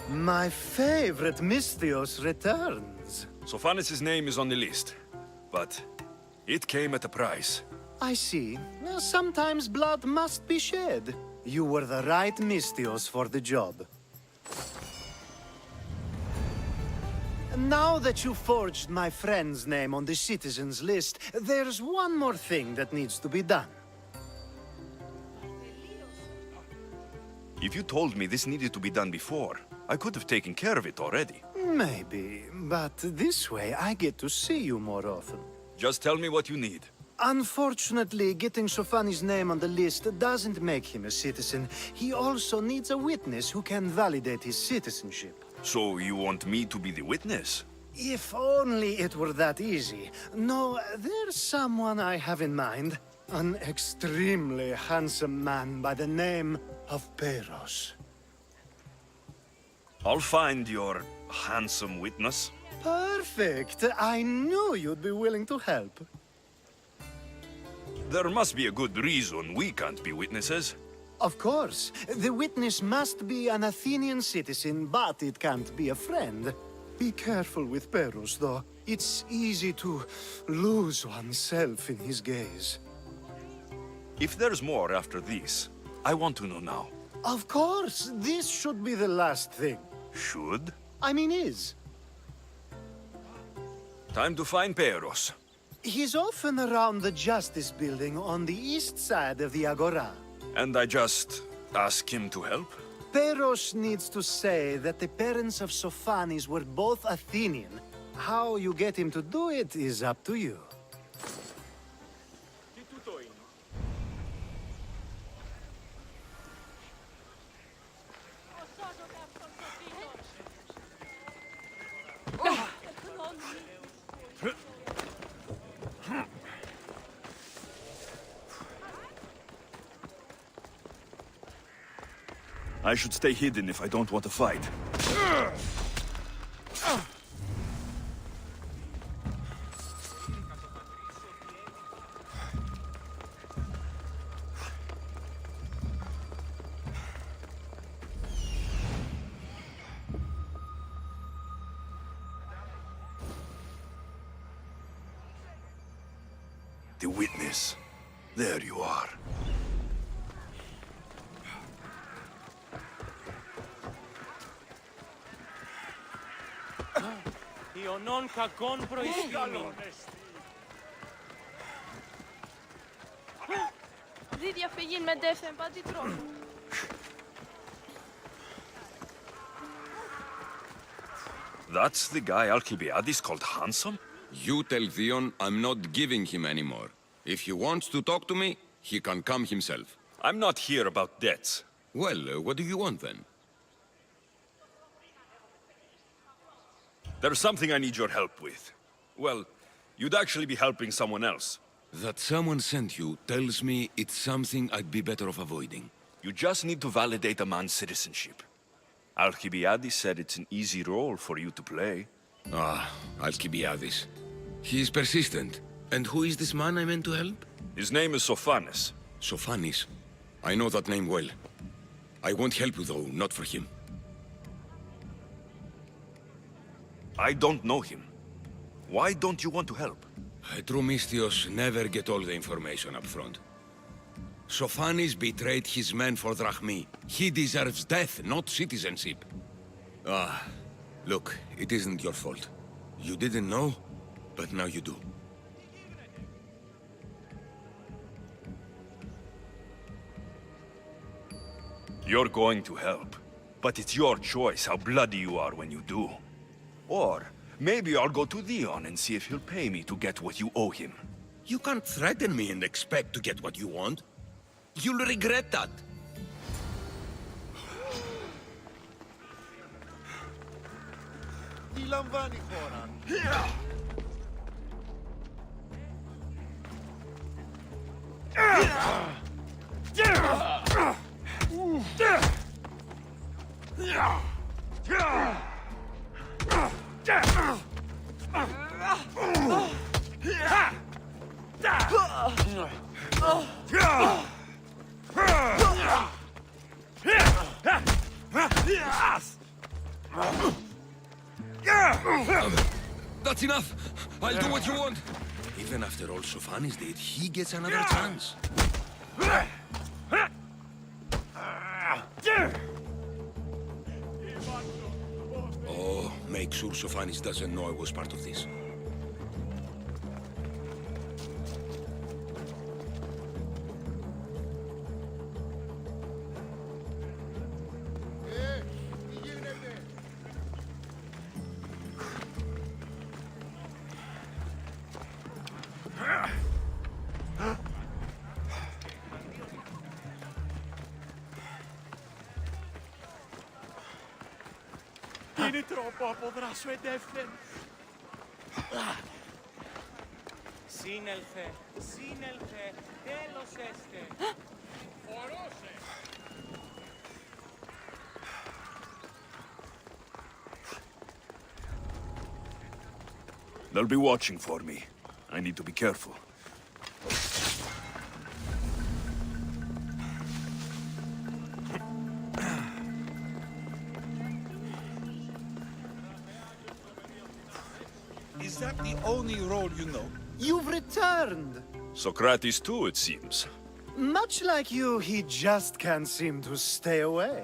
S12: My favorite Misthios returns.
S2: Sophanis' name is on the list, but it came at a price.
S12: I see. Well, sometimes blood must be shed. You were the right Misthios for the job. Now that you forged my friend's name on the citizens list, there's one more thing that needs to be done.
S2: If you told me this needed to be done before, I could have taken care of it already.
S12: Maybe, but this way I get to see you more often.
S2: Just tell me what you need.
S12: Unfortunately, getting Sofani's name on the list doesn't make him a citizen. He also needs a witness who can validate his citizenship.
S2: So you want me to be the witness?
S12: If only it were that easy. No, there's someone I have in mind. An extremely handsome man by the name of Peros.
S2: I'll find your handsome witness.
S12: Perfect. I knew you'd be willing to help.
S2: There must be a good reason we can't be witnesses.
S12: Of course. The witness must be an Athenian citizen, but it can't be a friend. Be careful with Peros, though. It's easy to lose oneself in his gaze.
S2: If there's more after this, I want to know now.
S12: Of course. This should be the last thing.
S2: Should?
S12: I mean is.
S2: Time to find Peros.
S12: He's often around the Justice Building on the east side of the Agora.
S2: And I just ask him to help?
S12: Peros needs to say that the parents of Sophanis were both Athenian. How you get him to do it is up to you.
S2: I should stay hidden if I don't want to fight. The witness. There you are.
S13: Ιωνών κακών προϊστήμην.
S21: Δι διαφυγήν με ντεύθεν πατήτρο.
S2: That's the guy Alcibiades called handsome?
S4: You tell Theon I'm not giving him anymore. If he wants to talk to me, he can come himself.
S2: I'm not here about debts.
S4: Well, what do you want then?
S2: There's something I need your help with. Well, you'd actually be helping someone else.
S4: That someone sent you tells me it's something I'd be better off avoiding.
S2: You just need to validate a man's citizenship. Alcibiades said it's an easy role for you to play.
S4: Ah, Alcibiades. He's persistent. And who is this man I meant to help?
S2: His name is Sophanes.
S4: Sophanes? I know that name well. I won't help you though, not for him.
S2: I don't know him. Why don't you want to help?
S4: True Mystios never get all the information up front. Sophanes betrayed his men for Drachmi. He deserves death, not citizenship. Ah, look, it isn't your fault. You didn't know, but now you do.
S2: You're going to help, but it's your choice how bloody you are when you do. Or maybe I'll go to Theon and see if he'll pay me to get what you owe him.
S4: You can't threaten me and expect to get what you want. You'll regret that.
S12: Τι λαμβάνει η χώρα.
S4: That's enough! I'll do what you want! Even after all Sophanes did, he gets another chance. Oh, make sure Sophanes doesn't know I was part of this.
S20: Είναι τρόπο αποδράσω εντεύθεν.
S13: Σύνελθε, σύνελθε, τέλος έστε. Ορώσε.
S2: They'll be watching for me. I need to be careful.
S7: Is that the only role you know?
S12: You've returned.
S2: Socrates too, it seems.
S12: Much like you, he just can't seem to stay away.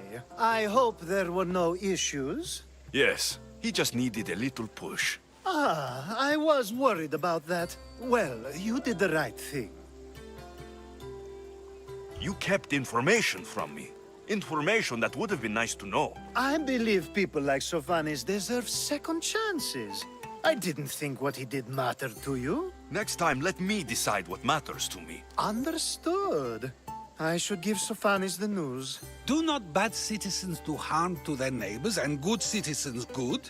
S12: I hope there were no issues.
S2: Yes, he just needed a little push.
S12: Ah, I was worried about that. Well, you did the right thing.
S2: You kept information from me. Information that would have been nice to know.
S12: I believe people like Sophanes deserve second chances. I didn't think what he did mattered to you.
S2: Next time, let me decide what matters to me.
S12: Understood. I should give Sophanes the news.
S7: Do not bad citizens do harm to their neighbors and good citizens good?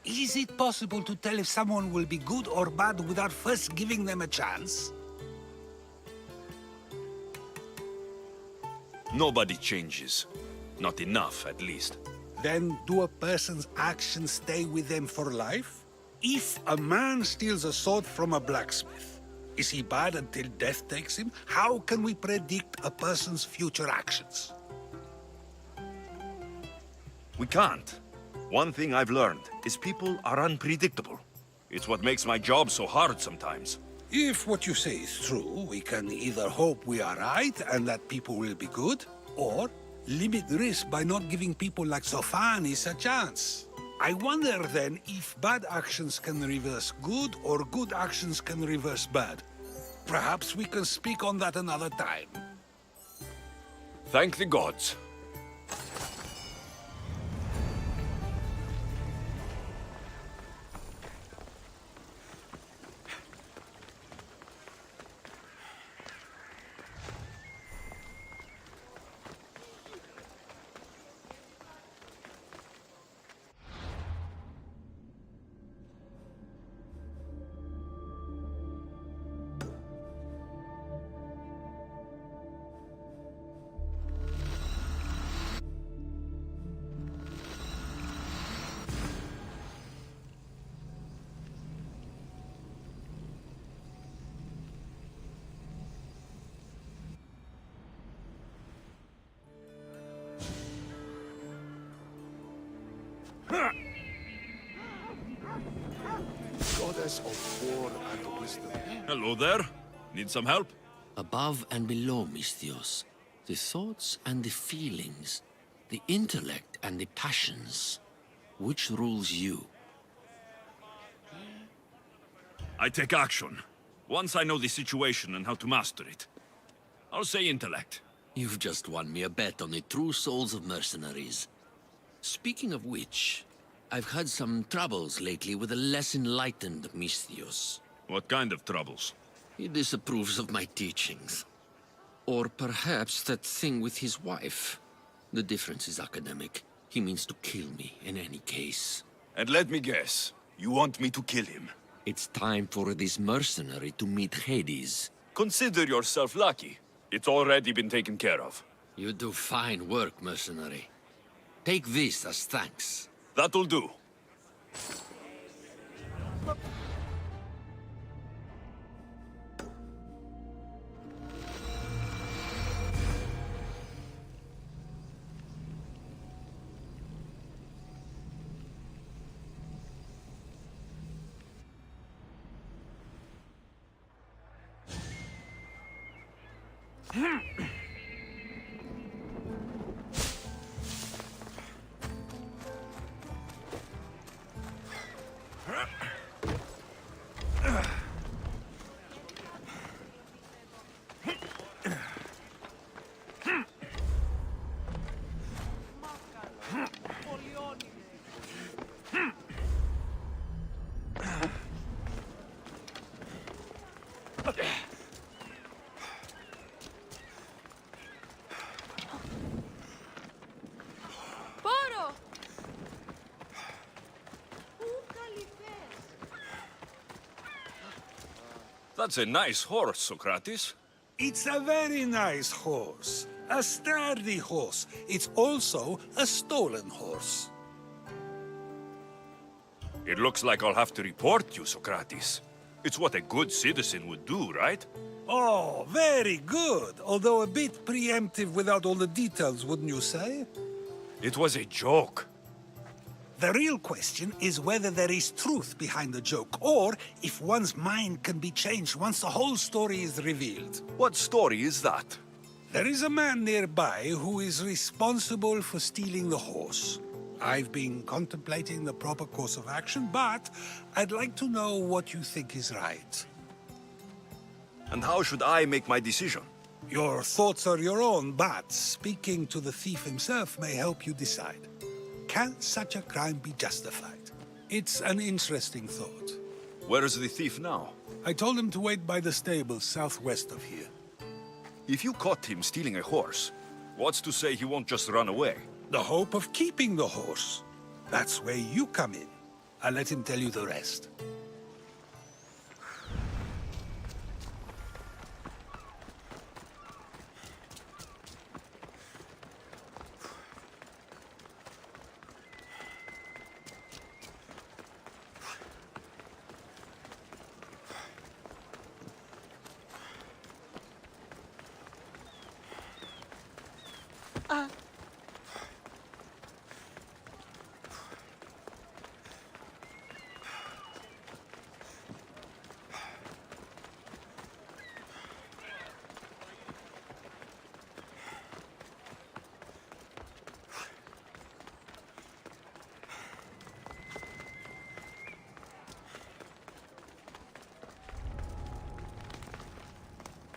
S7: Is it possible to tell if someone will be good or bad without first giving them a chance?
S2: Nobody changes. Not enough, at least.
S7: Then do a person's actions stay with them for life? If a man steals a sword from a blacksmith, is he bad until death takes him? How can we predict a person's future actions?
S2: We can't. One thing I've learned is people are unpredictable. It's what makes my job so hard sometimes.
S7: If what you say is true, we can either hope we are right and that people will be good, or limit risk by not giving people like Sophanis a chance. I wonder then if bad actions can reverse good or good actions can reverse bad. Perhaps we can speak on that another time.
S2: Thank the gods.
S1: Goddess of war and wisdom.
S2: Hello there. Need some help?
S8: Above and below, Misthios. The thoughts and the feelings, the intellect and the passions. Which rules you?
S2: I take action. Once I know the situation and how to master it. I'll say intellect.
S8: You've just won me a bet on the true souls of mercenaries. Speaking of which, I've had some troubles lately with a less enlightened Misthios.
S2: What kind of troubles?
S8: He disapproves of my teachings. Or perhaps that thing with his wife. The difference is academic. He means to kill me in any case.
S2: And let me guess, you want me to kill him?
S8: It's time for this mercenary to meet Hades.
S2: Consider yourself lucky. It's already been taken care of.
S8: You do fine work, mercenary. Take this as thanks.
S2: That'll do. That's a nice horse, Socrates.
S7: It's a very nice horse. A sturdy horse. It's also a stolen horse.
S2: It looks like I'll have to report you, Socrates. It's what a good citizen would do, right?
S7: Oh, very good. Although a bit preemptive without all the details, wouldn't you say?
S2: It was a joke.
S7: The real question is whether there is truth behind the joke, or if one's mind can be changed once the whole story is revealed.
S2: What story is that?
S7: There is a man nearby who is responsible for stealing the horse. I've been contemplating the proper course of action, but I'd like to know what you think is right.
S2: And how should I make my decision?
S7: Your thoughts are your own, but speaking to the thief himself may help you decide. Can such a crime be justified? It's an interesting thought.
S2: Where is the thief now?
S7: I told him to wait by the stables southwest of here.
S2: If you caught him stealing a horse, what's to say he won't just run away?
S7: The hope of keeping the horse. That's where you come in. I'll let him tell you the rest.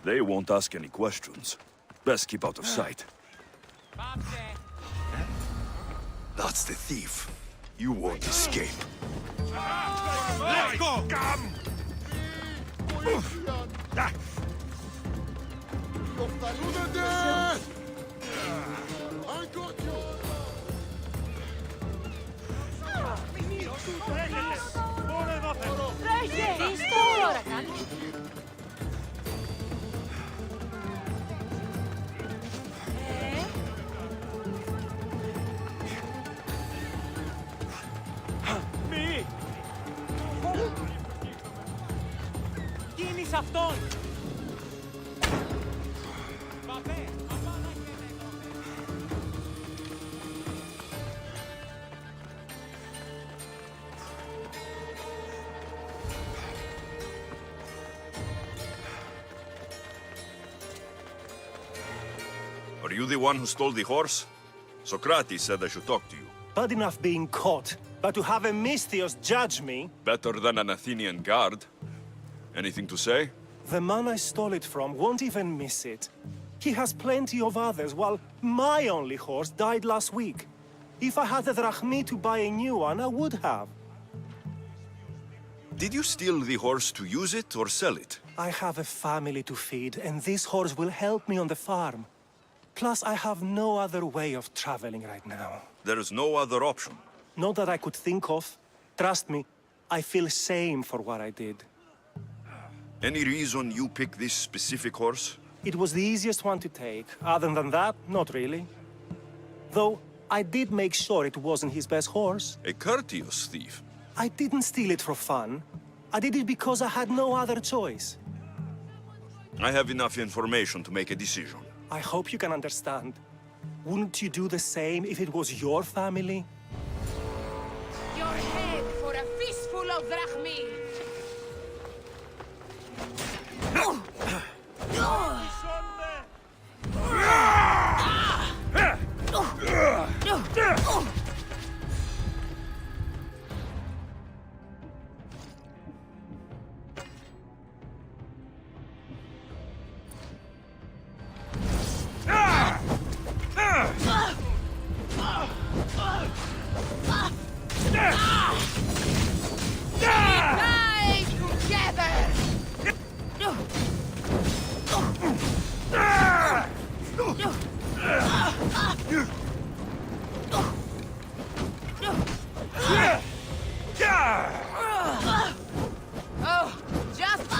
S2: They won't ask any questions. Best keep out of sight. That's the thief. You won't escape.
S20: Let's go! Come!
S13: Κίνησε αυτόν!
S2: Are you the one who stole the horse? Socrates said I should talk to you.
S3: Bad enough being caught, but to have a Misthios judge me...
S2: Better than an Athenian guard. Anything to say?
S3: The man I stole it from won't even miss it. He has plenty of others, while my only horse died last week. If I had the drachmi to buy a new one, I would have.
S2: Did you steal the horse to use it or sell it?
S3: I have a family to feed, and this horse will help me on the farm. Plus, I have no other way of traveling right now.
S2: There is no other option.
S3: Not that I could think of. Trust me, I feel shame for what I did.
S2: Any reason you picked this specific horse?
S3: It was the easiest one to take. Other than that, not really. Though, I did make sure it wasn't his best horse.
S2: A courteous thief.
S3: I didn't steal it for fun. I did it because I had no other choice.
S2: I have enough information to make a decision.
S3: I hope you can understand. Wouldn't you do the same if it was your family?
S21: Your head for a fistful of drachmi! Die together! Oh, just...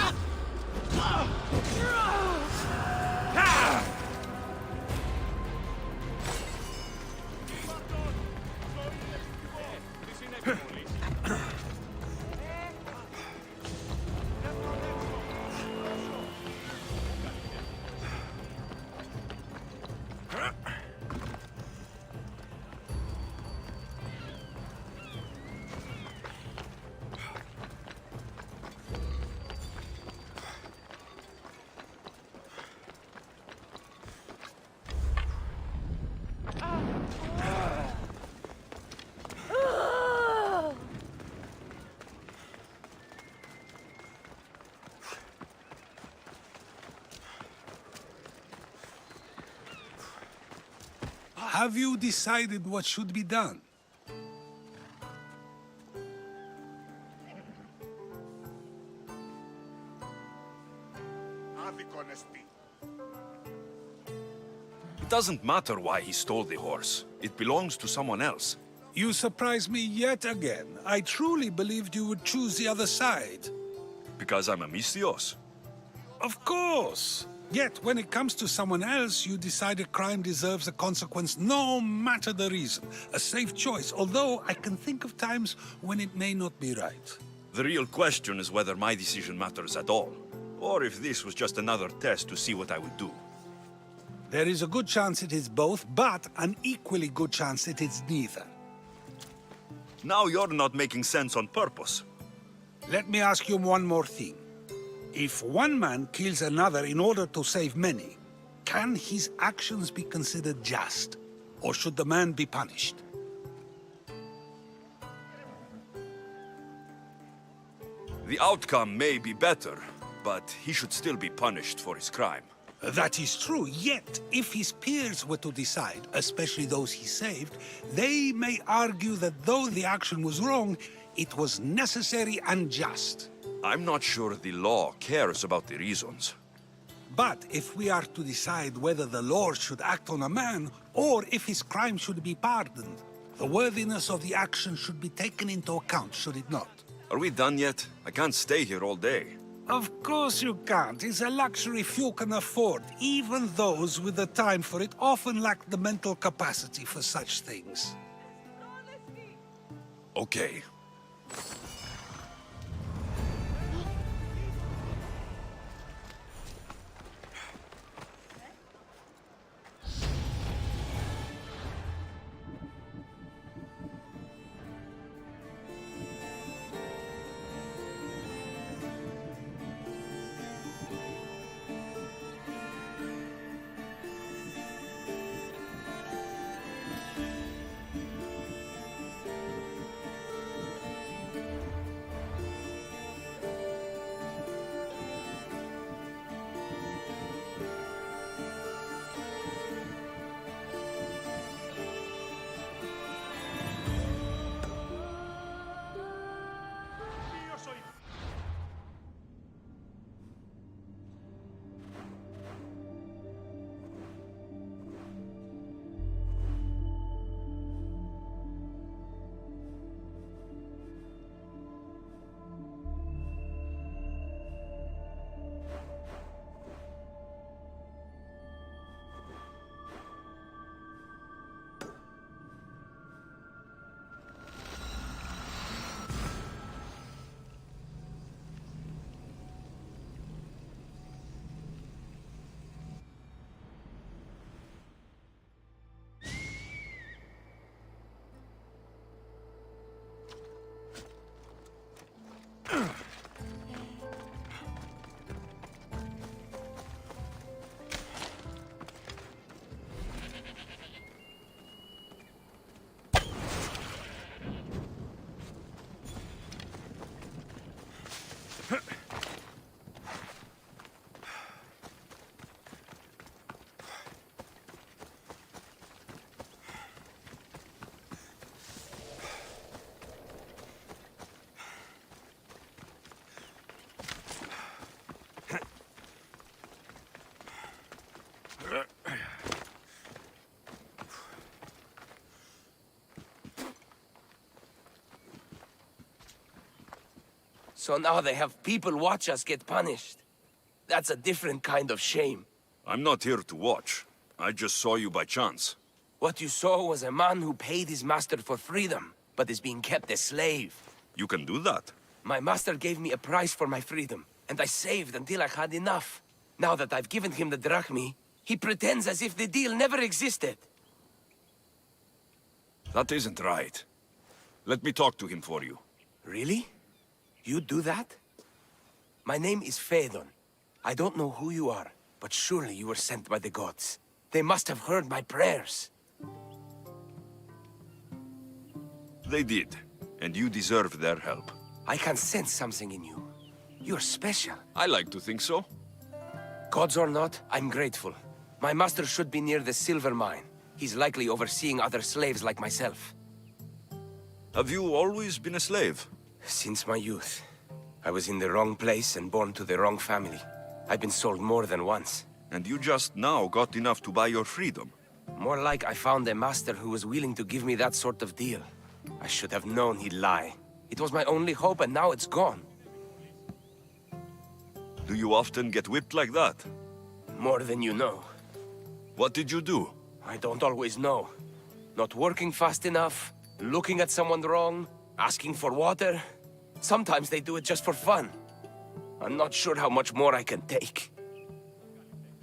S7: Have you decided what should be done?
S2: It doesn't matter why he stole the horse. It belongs to someone else.
S7: You surprise me yet again. I truly believed you would choose the other side.
S2: Because I'm a Misthios.
S7: Of course. Yet, when it comes to someone else, you decide a crime deserves a consequence no matter the reason. A safe choice, although I can think of times when it may not be right.
S2: The real question is whether my decision matters at all. Or if this was just another test to see what I would do.
S7: There is a good chance it is both, but an equally good chance it is neither.
S2: Now you're not making sense on purpose.
S7: Let me ask you one more thing. If one man kills another in order to save many, can his actions be considered just? Or should the man be punished?
S2: The outcome may be better, but he should still be punished for his crime.
S7: That is true, yet if his peers were to decide, especially those he saved, they may argue that though the action was wrong, it was necessary and just.
S2: I'm not sure the law cares about the reasons.
S7: But if we are to decide whether the Lord should act on a man, or if his crime should be pardoned, the worthiness of the action should be taken into account, should it not?
S2: Are we done yet? I can't stay here all day.
S7: Of course you can't. It's a luxury few can afford. Even those with the time for it often lack the mental capacity for such things.
S2: Okay.
S6: So now they have people watch us get punished. That's a different kind of shame.
S2: I'm not here to watch. I just saw you by chance.
S6: What you saw was a man who paid his master for freedom, but is being kept a slave.
S2: You can do that?
S6: My master gave me a price for my freedom, and I saved until I had enough. Now that I've given him the drachmi, he pretends as if the deal never existed.
S2: That isn't right. Let me talk to him for you.
S6: Really? You do that? My name is Phaedon. I don't know who you are, but surely you were sent by the gods. They must have heard my prayers.
S2: They did, and you deserve their help.
S6: I can sense something in you. You're special.
S2: I like to think so.
S6: Gods or not, I'm grateful. My master should be near the silver mine. He's likely overseeing other slaves like myself.
S2: Have you always been a slave?
S6: Since my youth. I was in the wrong place and born to the wrong family. I've been sold more than once.
S2: And you just now got enough to buy your freedom?
S6: More like I found a master who was willing to give me that sort of deal. I should have known he'd lie. It was my only hope, and now it's gone.
S2: Do you often get whipped like that?
S6: More than you know.
S2: What did you do?
S6: I don't always know. Not working fast enough, looking at someone wrong, asking for water. Sometimes they do it just for fun. I'm not sure how much more I can take.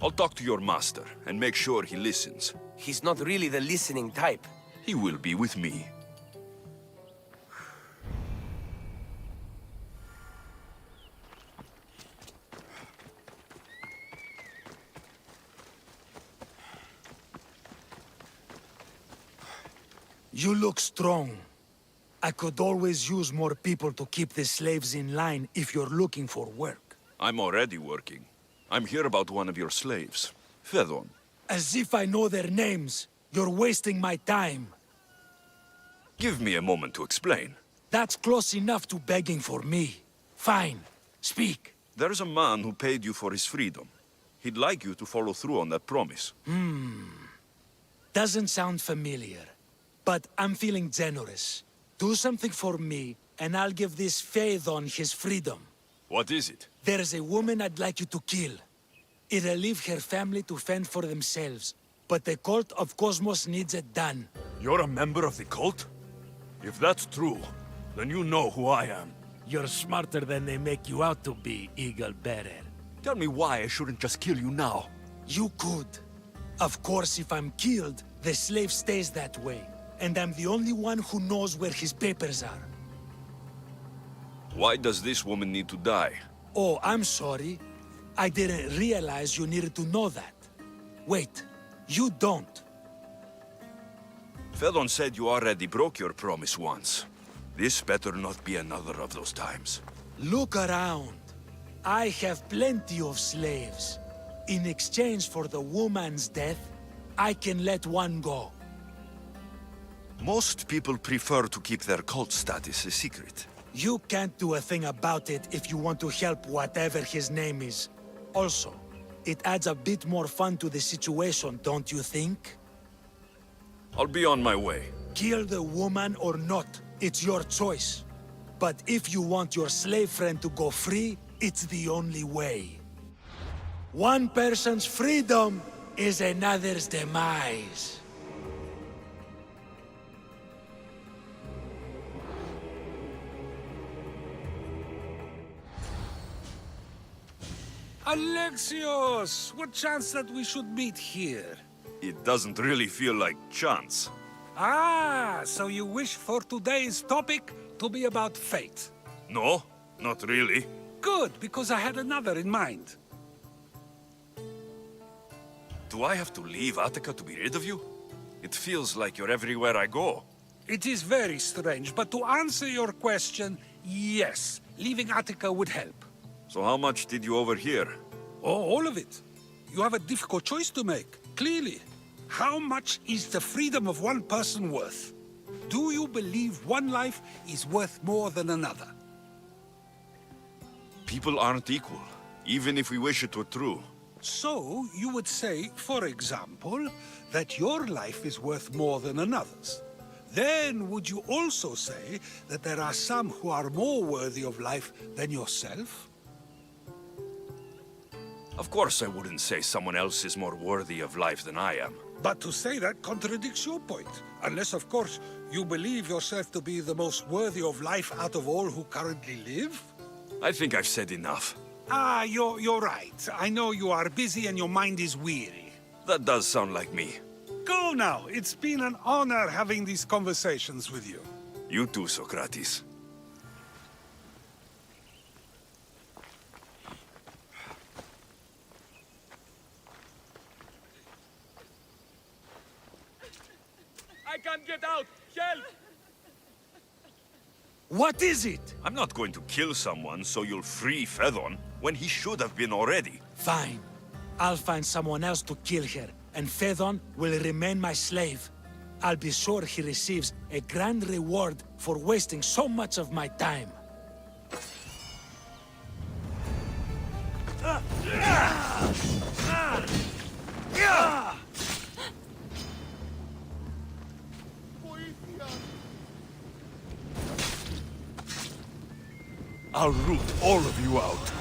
S2: I'll talk to your master and make sure he listens.
S6: He's not really the listening type.
S2: He will be with me.
S14: You look strong. I could always use more people to keep the slaves in line if you're looking for work.
S2: I'm already working. I'm here about one of your slaves, Fedon.
S14: As if I know their names. You're wasting my time.
S2: Give me a moment to explain.
S14: That's close enough to begging for me. Fine. Speak.
S2: There's a man who paid you for his freedom. He'd like you to follow through on that promise.
S14: Doesn't sound familiar. But I'm feeling generous. Do something for me, and I'll give this Phaethon his freedom.
S2: What is it?
S14: There's a woman I'd like you to kill. It'll leave her family to fend for themselves. But the cult of Cosmos needs it done.
S20: You're a member of the cult? If that's true, then you know who I am.
S14: You're smarter than they make you out to be, Eagle Bearer.
S20: Tell me why I shouldn't just kill you now.
S14: You could. Of course, if I'm killed, the slave stays that way. And I'm the only one who knows where his papers are.
S2: Why does this woman need to die?
S14: Oh, I'm sorry. I didn't realize you needed to know that. Wait, you don't.
S2: Fedon said you already broke your promise once. This better not be another of those times.
S14: Look around. I have plenty of slaves. In exchange for the woman's death, I can let one go.
S2: Most people prefer to keep their cult status a secret.
S14: You can't do a thing about it if you want to help whatever his name is. Also, it adds a bit more fun to the situation, don't you think?
S2: I'll be on my way.
S14: Kill the woman or not, it's your choice. But if you want your slave friend to go free, it's the only way. One person's freedom is another's demise.
S7: Alexios! What chance that we should meet here?
S2: It doesn't really feel like chance.
S7: Ah, so you wish for today's topic to be about fate?
S2: No, not really.
S7: Good, because I had another in mind.
S2: Do I have to leave Attica to be rid of you? It feels like you're everywhere I go.
S7: It is very strange, but to answer your question, yes, leaving Attica would help.
S2: So how much did you overhear?
S7: Oh, all of it. You have a difficult choice to make, clearly. How much is the freedom of one person worth? Do you believe one life is worth more than another?
S2: People aren't equal, even if we wish it were true.
S7: So, you would say, for example, that your life is worth more than another's. Then, would you also say that there are some who are more worthy of life than yourself?
S2: Of course I wouldn't say someone else is more worthy of life than I am.
S7: But to say that contradicts your point. Unless, of course, you believe yourself to be the most worthy of life out of all who currently live?
S2: I think I've said enough.
S7: Ah, you're right. I know you are busy and your mind is weary.
S2: That does sound like me.
S7: Go now. It's been an honor having these conversations with you.
S2: You too, Socrates.
S20: I can't get out! Help!
S14: What is it?
S2: I'm not going to kill someone so you'll free Fedon when he should have been already.
S14: Fine. I'll find someone else to kill her, and Phaethon will remain my slave. I'll be sure he receives a grand reward for wasting so much of my time.
S20: I'll root all of you out.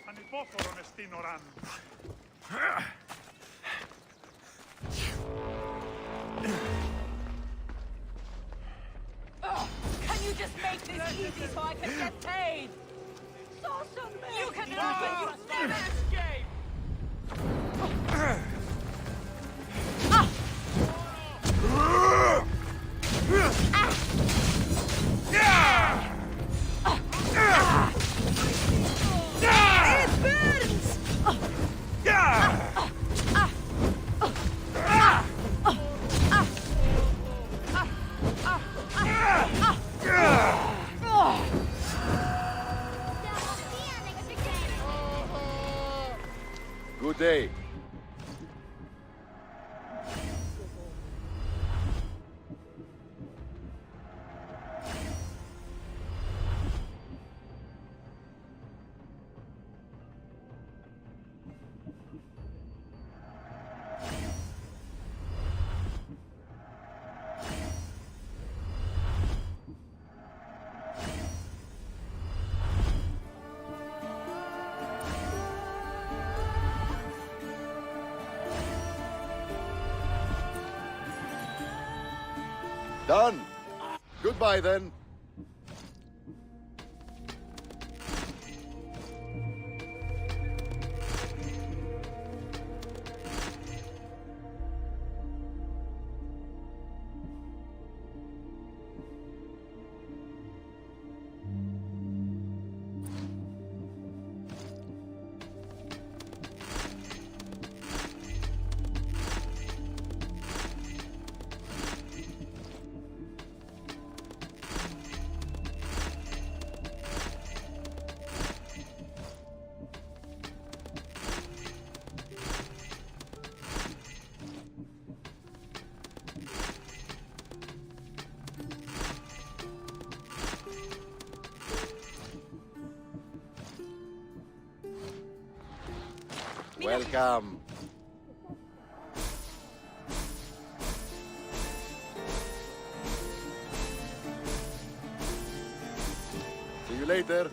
S20: Ανυπόφορον εστίν οράν.
S21: Can you just make this easy so I can get paid? You can run, but you never escape! It burns!
S1: Good day. Done. Goodbye, then. Welcome. See you later.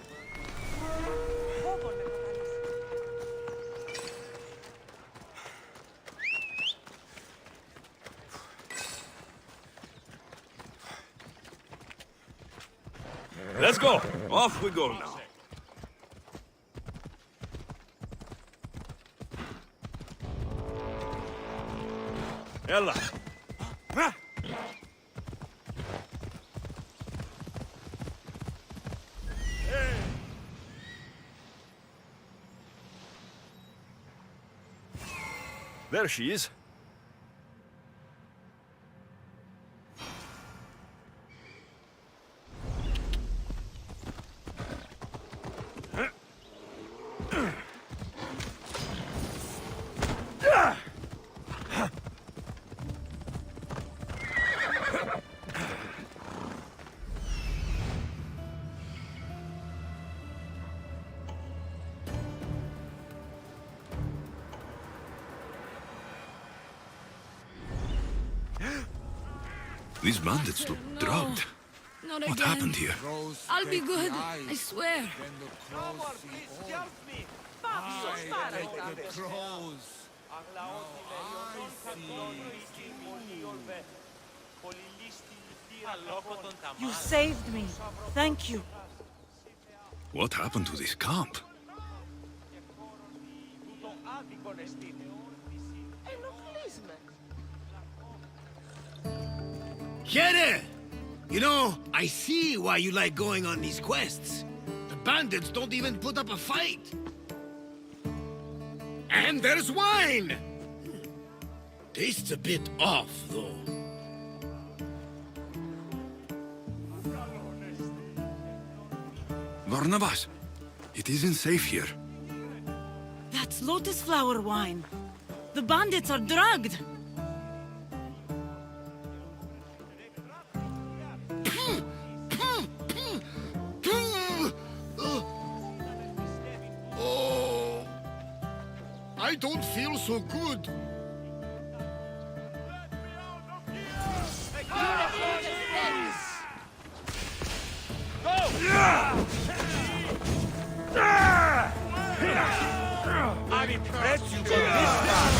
S2: Let's go. Off we go now. Ella. There she is. These bandits look drugged.
S5: Not
S2: What
S5: again.
S2: happened here?
S5: I'll be good, I swear.
S15: You saved me. Thank you.
S2: What happened to this camp?
S19: Here! You know, I see why you like going on these quests. The bandits don't even put up a fight. And there's wine! Tastes a bit off, though.
S2: Barnabas, it isn't safe here.
S15: That's lotus flower wine. The bandits are drugged.
S18: I don't feel so good.
S20: I'm impressed you got this time.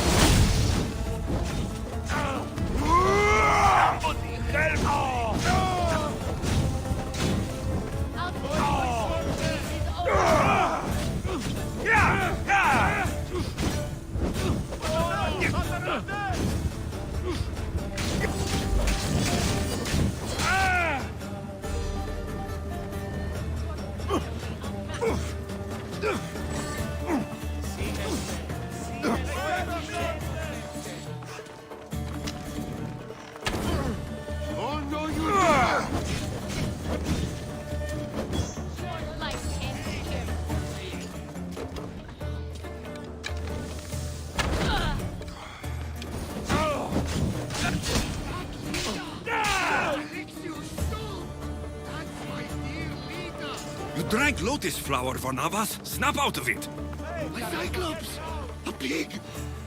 S2: You drank lotus flower, Varnavas. Snap out of it!
S18: A Cyclops! A pig!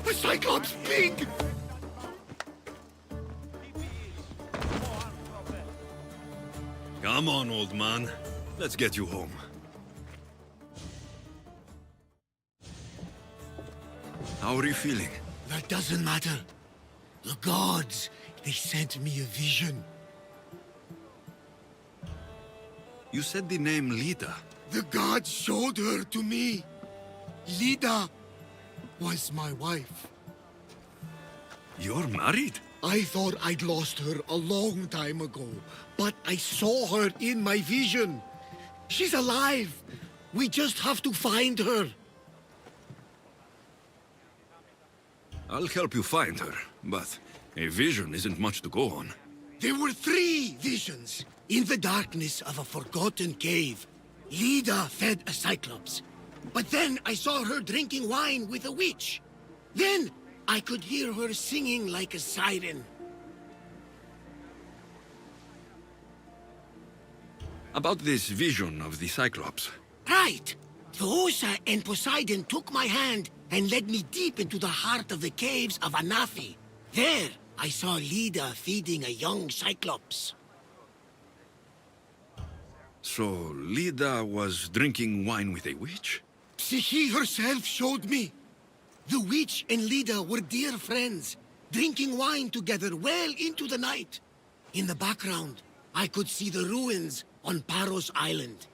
S18: A Cyclops pig!
S2: Come on, old man. Let's get you home. How are you feeling?
S18: That doesn't matter. The gods, they sent me a vision.
S2: You said the name Lita.
S18: The gods showed her to me. Lida was my wife.
S2: You're married?
S18: I thought I'd lost her a long time ago, but I saw her in my vision. She's alive. We just have to find her.
S2: I'll help you find her, but a vision isn't much to go on.
S18: There were 3 visions. In the darkness of a forgotten cave, Lida fed a Cyclops. But then I saw her drinking wine with a witch. Then I could hear her singing like a siren.
S2: About this vision of the Cyclops.
S18: Right! Thoosa and Poseidon took my hand and led me deep into the heart of the caves of Anafi. There, I saw Lida feeding a young Cyclops.
S2: So, Lida was drinking wine with a witch?
S18: She herself showed me. The witch and Lida were dear friends, drinking wine together well into the night. In the background, I could see the ruins on Paros Island.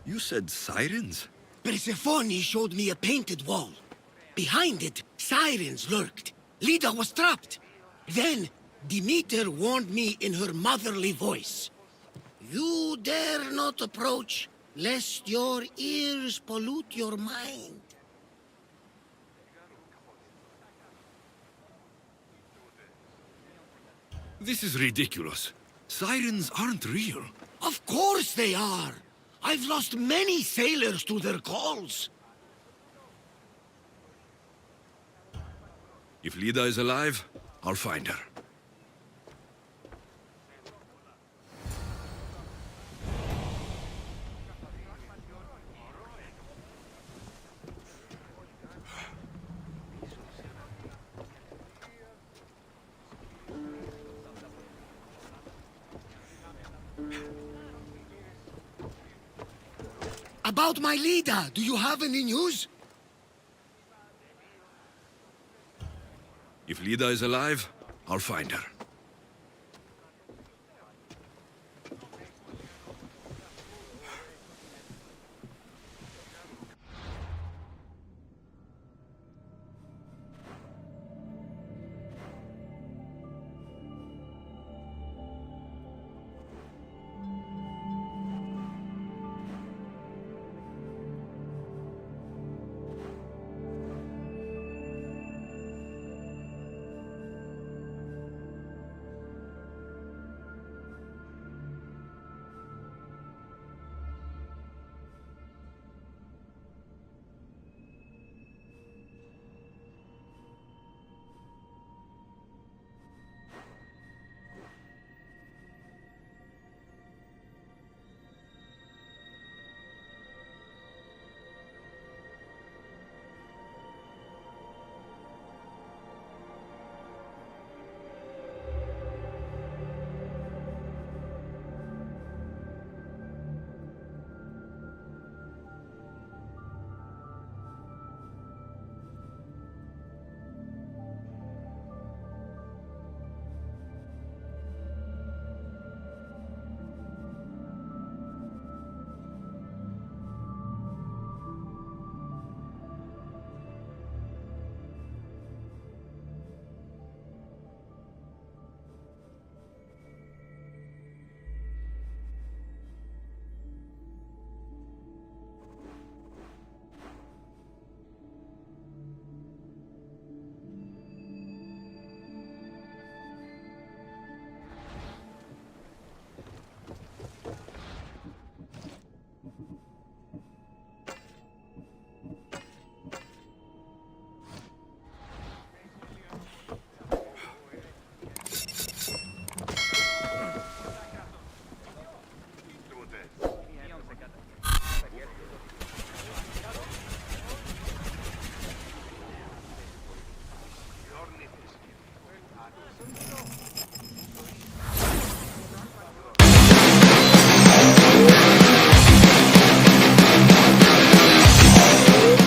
S2: You said sirens?
S18: Persephone showed me a painted wall. Behind it, sirens lurked. Lida was trapped. Then, Demeter warned me in her motherly voice. You dare not approach, lest your ears pollute your mind.
S2: This is ridiculous. Sirens aren't real.
S18: Of course they are. I've lost many sailors to their calls.
S2: If Lida is alive, I'll find her.
S18: About my Lida, do you have any news?
S2: If Lida is alive, I'll find her.